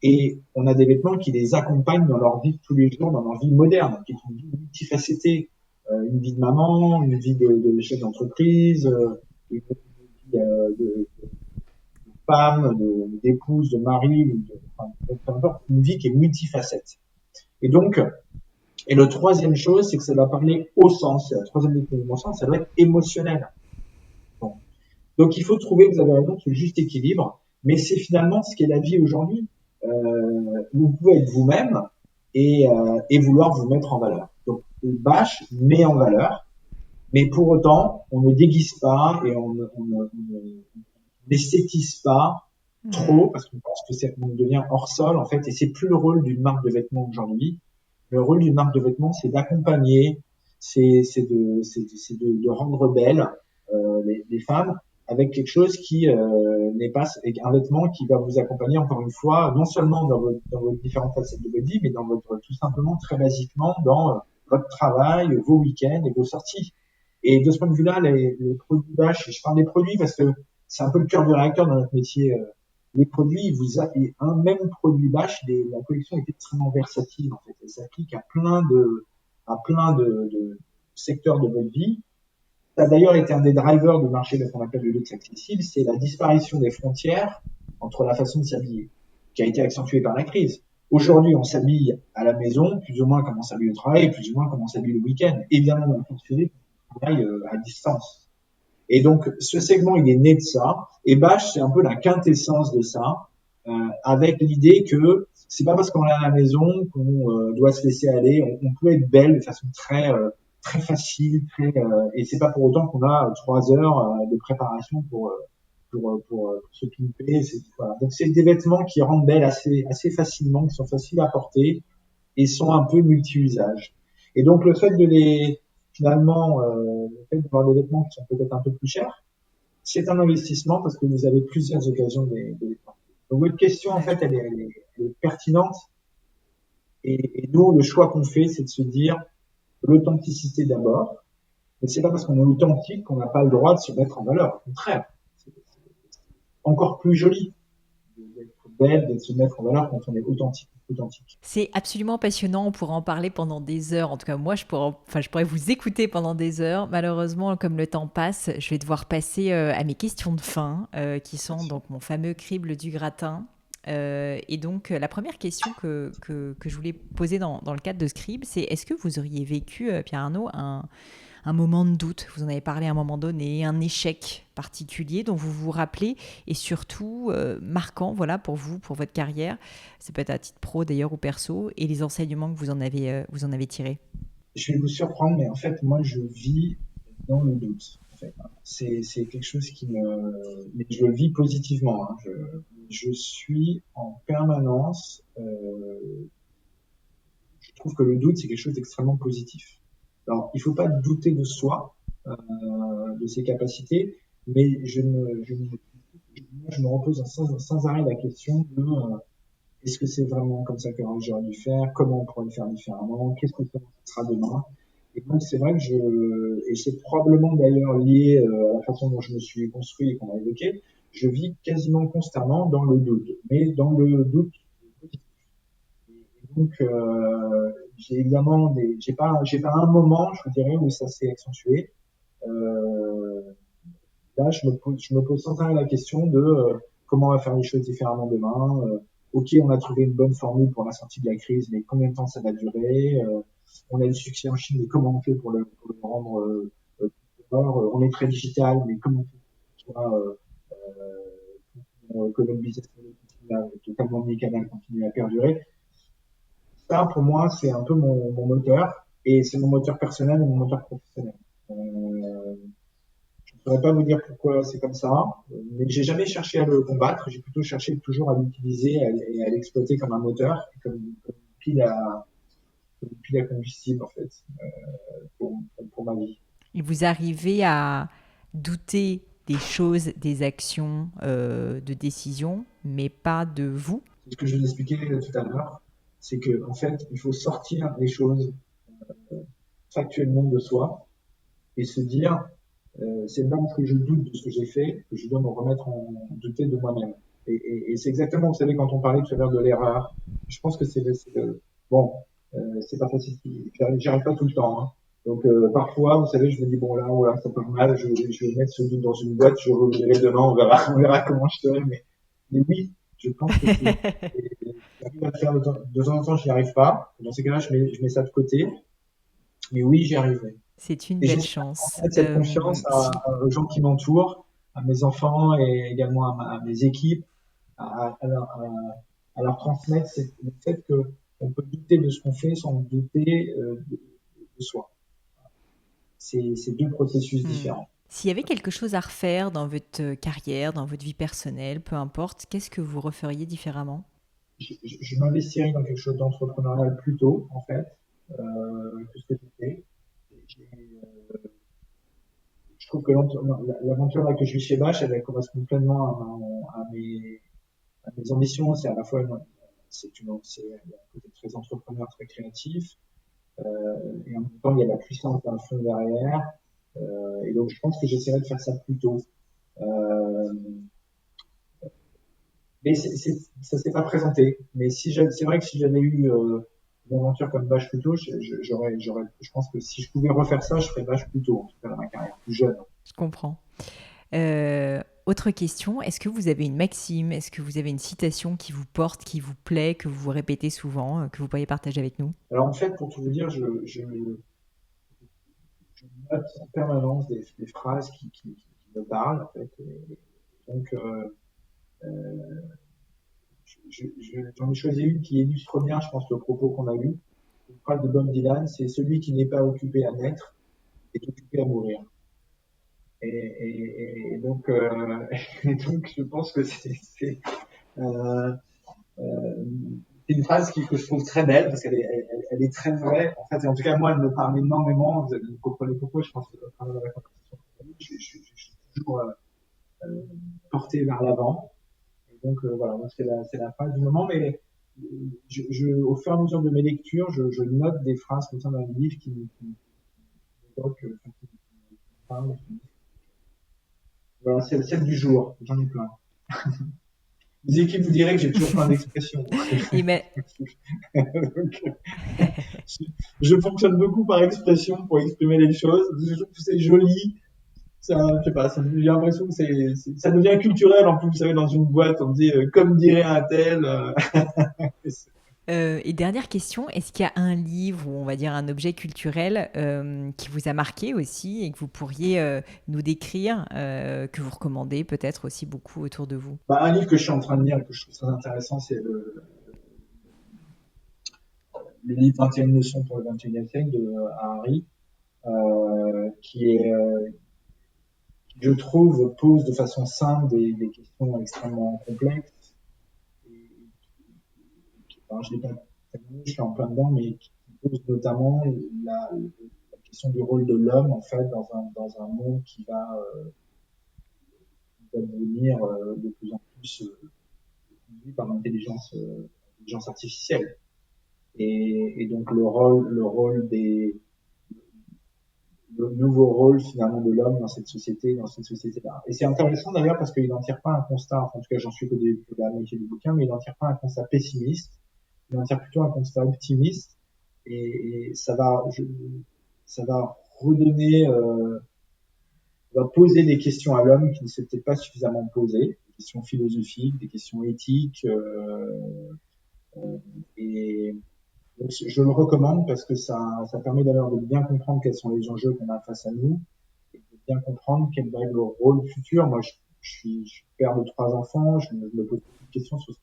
[SPEAKER 2] Et on a des vêtements qui les accompagnent dans leur vie de tous les jours, dans leur vie moderne, qui est une vie multifacetée, une vie de maman, une vie de chef d'entreprise, une vie de femme, d'épouse, de mari, enfin, peu importe, une vie qui est multifacette. Et donc, et le troisième chose, c'est que ça doit parler au sens. C'est la troisième définition au sens, ça doit être émotionnel. Bon. Donc il faut trouver, vous avez raison, ce juste équilibre, mais c'est finalement ce qu'est la vie aujourd'hui. Vous pouvez être vous-même et vouloir vous mettre en valeur. Donc Bâche met en valeur, mais pour autant, on ne déguise pas et on n'esthétise pas trop parce qu'on pense que on devient hors sol en fait et c'est plus le rôle d'une marque de vêtements aujourd'hui. Le rôle d'une marque de vêtements, c'est d'accompagner, de rendre belles les femmes avec quelque chose qui n'est pas avec un vêtement qui va vous accompagner encore une fois, non seulement dans vos différentes facettes de votre vie, mais dans votre tout simplement très basiquement dans votre travail, vos week-ends et vos sorties. Et de ce point de vue-là, les produits Bâche, je parle des produits parce que c'est un peu le cœur du réacteur dans notre métier. Les produits, un même produit Bâche, la collection est extrêmement versatile en fait. Elle s'applique à plein de secteurs de votre vie. Ça a d'ailleurs été un des drivers du marché de ce qu'on appelle le luxe accessible, c'est la disparition des frontières entre la façon de s'habiller, qui a été accentuée par la crise. Aujourd'hui, on s'habille à la maison, plus ou moins comme on s'habille au travail, plus ou moins comme on s'habille le week-end. Évidemment, on fonctionner travail à distance. Et donc, ce segment, il est né de ça. Et Bâche, c'est un peu la quintessence de ça, avec l'idée que c'est pas parce qu'on est à la maison qu'on doit se laisser aller. On peut être belle de façon très facile, et c'est pas pour autant qu'on a 3 heures de préparation pour se pimper. Voilà. Donc, c'est des vêtements qui rendent belle assez facilement, qui sont faciles à porter et sont un peu multi-usages. Et donc, le fait de finalement, le fait d'avoir des vêtements qui sont peut-être un peu plus chers, c'est un investissement parce que vous avez plusieurs occasions de les porter. Donc votre question, en
[SPEAKER 1] Ouais, je
[SPEAKER 2] fait,
[SPEAKER 1] comprends.
[SPEAKER 2] elle est pertinente. Et nous, le choix qu'on fait, c'est de se dire l'authenticité d'abord. Mais c'est pas parce qu'on est authentique qu'on n'a pas le droit de se mettre en valeur. Au contraire, c'est encore plus joli d'être belle, de se mettre en valeur quand on est authentique. Authentique.
[SPEAKER 1] C'est absolument passionnant, on pourrait en parler pendant des heures. En tout cas, moi, je pourrais vous écouter pendant des heures. Malheureusement, comme le temps passe, je vais devoir passer à mes questions de fin, qui sont donc mon fameux crible du gratin. Et donc, la première question que je voulais poser dans le cadre de ce crible, c'est est-ce que vous auriez vécu, Pierre Arnaud, un moment de doute, vous en avez parlé à un moment donné, un échec particulier dont vous vous rappelez et surtout marquant voilà, pour vous, pour votre carrière, ça peut être à titre pro d'ailleurs ou perso, et les enseignements que vous en avez tirés.
[SPEAKER 2] Je vais vous surprendre, mais en fait, moi, je vis dans le doute. En fait, c'est quelque chose mais je le vis positivement. Hein. Je suis en permanence. Je trouve que le doute, c'est quelque chose d'extrêmement positif. Alors, il faut pas douter de soi, de ses capacités, mais je me repose sans arrêt la question de est-ce que c'est vraiment comme ça que j'aurais dû faire? Comment on pourrait le faire différemment? Qu'est-ce que ça sera demain? Et donc, c'est vrai que et c'est probablement d'ailleurs lié à la façon dont je me suis construit et qu'on a évoqué, je vis quasiment constamment dans le doute, mais dans le doute positif. Et donc, j'ai évidemment j'ai pas un moment, je vous dirais, où ça s'est accentué. Euh, Là, je me pose sans arrêt la question de comment on va faire les choses différemment demain. Ok, on a trouvé une bonne formule pour la sortie de la crise, mais combien de temps ça va durer? On a du succès en Chine, mais comment on fait pour le rendre plus fort? On est très digital, mais comment on fait pour que notre business model continue totalement omnicanal continue à perdurer? Ça, pour moi, c'est un peu mon moteur, et c'est mon moteur personnel et mon moteur professionnel. Euh, je ne saurais pas vous dire pourquoi c'est comme ça, mais j'ai jamais cherché à le combattre. J'ai plutôt cherché toujours à l'utiliser et à l'exploiter comme un moteur, comme une pile à combustible en fait pour ma vie.
[SPEAKER 1] Et vous arrivez à douter des choses, des actions, de décisions, mais pas de vous.
[SPEAKER 2] C'est ce que je vous expliquais tout à l'heure, c'est que en fait, il faut sortir les choses factuellement de soi et se dire c'est pas parce que je doute de ce que j'ai fait que je dois me remettre en douter de moi-même. Et c'est exactement, vous savez, quand on parlait tout à l'heure de l'erreur, je pense que bon, c'est pas facile, j'y arrive pas tout le temps. Hein. Donc parfois, vous savez, je me dis bon là, voilà, ça part mal, je vais mettre ce doute dans une boîte, je reviendrai demain, on verra comment je serai. Mais oui, je pense que j'arrive à le faire de temps en temps, j'y arrive pas. Dans ces cas-là, je mets ça de côté. Mais oui, j'y arriverai.
[SPEAKER 1] C'est une
[SPEAKER 2] Et
[SPEAKER 1] belle
[SPEAKER 2] j'espère
[SPEAKER 1] chance.
[SPEAKER 2] transmettre cette confiance
[SPEAKER 1] Si
[SPEAKER 2] aux gens qui m'entourent, à mes enfants et également à mes équipes, à leur transmettre le fait qu'on peut douter de ce qu'on fait sans douter de soi. C'est deux processus
[SPEAKER 1] Hmm.
[SPEAKER 2] différents.
[SPEAKER 1] S'il y avait quelque chose à refaire dans votre carrière, dans votre vie personnelle, peu importe, qu'est-ce que vous referiez différemment?
[SPEAKER 2] Je m'investirais dans quelque chose d'entrepreneurial plus tôt, en fait, que ce que j'ai fait. Je trouve que l'aventure là que je vis chez Bache, elle correspond pleinement à mes ambitions. C'est à la fois c'est un côté très entrepreneur, très créatif, et en même temps il y a la puissance d'un fond derrière. Et donc je pense que j'essaierai de faire ça plus tôt. Euh, mais ça s'est pas présenté. Mais c'est vrai que si j'avais eu une aventure comme Bache plus tôt, je pense que si je pouvais refaire ça, je ferais Bache plus tôt, en tout cas dans ma carrière, plus jeune.
[SPEAKER 1] Je comprends. Autre question, est-ce que vous avez une maxime, est-ce que vous avez une citation qui vous porte, qui vous plaît, que vous répétez souvent, que vous pourriez partager avec nous?
[SPEAKER 2] Alors en fait, pour tout vous dire, je note en permanence des phrases qui me parlent, en fait. Et donc, j'en ai choisi une qui illustre bien, je pense, le propos qu'on a eu. Une phrase de Bob Dylan, c'est celui qui n'est pas occupé à naître est occupé à mourir. Et donc, et donc, je pense que euh, euh, c'est une phrase que je trouve très belle parce elle est très vraie. En fait, et en tout cas, moi, elle me parle énormément. Vous comprenez pourquoi, je pense que à travers la conversation, je suis toujours porté vers l'avant. Et donc, voilà, moi, c'est la phrase du moment. Mais au fur et à mesure de mes lectures, je note des phrases comme ça dans les livres qui évoquent, qui parlent. Voilà, c'est celle du jour. J'en ai plein. Les équipes vous diraient que j'ai toujours plein d'expressions.
[SPEAKER 1] Et mais,
[SPEAKER 2] Donc, je fonctionne beaucoup par expression pour exprimer les choses. Je trouve que c'est joli. Ça, je sais pas, j'ai l'impression que ça devient culturel en plus. Vous savez, dans une boîte, on dit comme dirait un tel.
[SPEAKER 1] et dernière question, est-ce qu'il y a un livre ou on va dire un objet culturel qui vous a marqué aussi et que vous pourriez nous décrire, que vous recommandez peut-être aussi beaucoup autour de vous?
[SPEAKER 2] Bah, un livre que je suis en train de lire et que je trouve très intéressant, c'est le livre 21 leçons pour le 21e siècle de Harari, qui est, je trouve, pose de façon simple des questions extrêmement complexes. Et, enfin, je l'ai pas terminé, je suis en plein dedans, mais qui pose notamment la question du rôle de l'homme, en fait, dans un monde qui va devenir de plus en plus conduit par l'intelligence artificielle. Et donc le rôle le nouveau rôle finalement de l'homme dans cette société-là. Et c'est intéressant d'ailleurs parce qu'il n'en tire pas un constat, enfin, en tout cas j'en suis qu'au début de la moitié du bouquin, mais il n'en tire pas un constat pessimiste, il en tire plutôt un constat optimiste, et ça va redonner, va poser des questions à l'homme qui ne s'est peut-être pas suffisamment posées, des questions philosophiques, des questions éthiques, et donc, je le recommande parce que ça permet d'ailleurs de bien comprendre quels sont les enjeux qu'on a face à nous et de bien comprendre quel va être le rôle futur. Moi, je suis père de 3 enfants, je me pose beaucoup de questions sur ce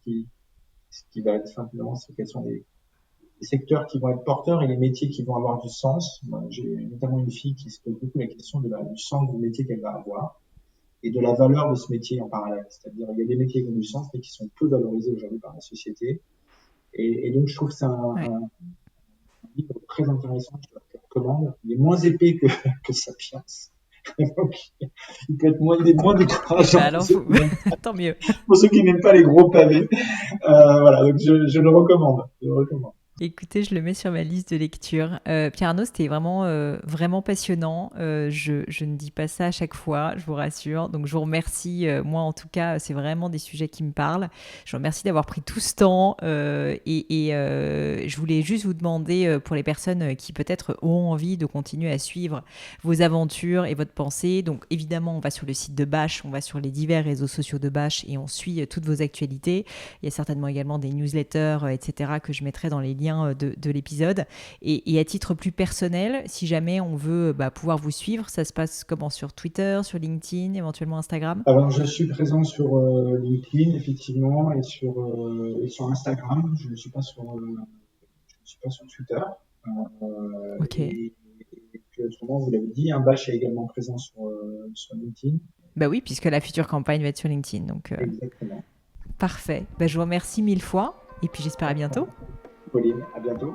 [SPEAKER 2] qui va être simplement, sur quels sont les secteurs qui vont être porteurs et les métiers qui vont avoir du sens. Moi, j'ai notamment une fille qui se pose beaucoup la question du sens du métier qu'elle va avoir et de la valeur de ce métier en parallèle. C'est-à-dire, il y a des métiers qui ont du sens mais qui sont peu valorisés aujourd'hui par la société. Et donc, je trouve que c'est
[SPEAKER 1] Ouais.
[SPEAKER 2] un livre très intéressant, je le recommande. Il est moins épais que Sapiens. Donc, il peut être moins décourageant
[SPEAKER 1] Bah alors, tant mieux.
[SPEAKER 2] pour ceux qui n'aiment pas les gros pavés. Voilà, donc je le recommande. Je le recommande.
[SPEAKER 1] Écoutez, je le mets sur ma liste de lecture. Pierre Arnaud, c'était vraiment passionnant. Je ne dis pas ça à chaque fois, je vous rassure. Donc, je vous remercie. Moi, en tout cas, c'est vraiment des sujets qui me parlent. Je vous remercie d'avoir pris tout ce temps. Je voulais juste vous demander, pour les personnes qui peut-être ont envie de continuer à suivre vos aventures et votre pensée. Donc, évidemment, on va sur le site de Bâche, on va sur les divers réseaux sociaux de Bâche et on suit toutes vos actualités. Il y a certainement également des newsletters, etc., que je mettrai dans les liens de l'épisode. Et à titre plus personnel, si jamais on veut pouvoir vous suivre, ça se passe comment? Sur Twitter, sur LinkedIn, éventuellement Instagram?
[SPEAKER 2] Alors, je suis présent sur LinkedIn, effectivement, et sur Instagram. Je ne suis pas sur Twitter.
[SPEAKER 1] Ok.
[SPEAKER 2] Et puis, autrement, vous l'avez dit, un Bash est également présent sur LinkedIn.
[SPEAKER 1] Bah oui, puisque la future campagne va être sur LinkedIn. Donc,
[SPEAKER 2] Exactement.
[SPEAKER 1] parfait. Bah, je vous remercie 1000 fois. Et puis j'espère à bientôt.
[SPEAKER 2] Pauline, à bientôt.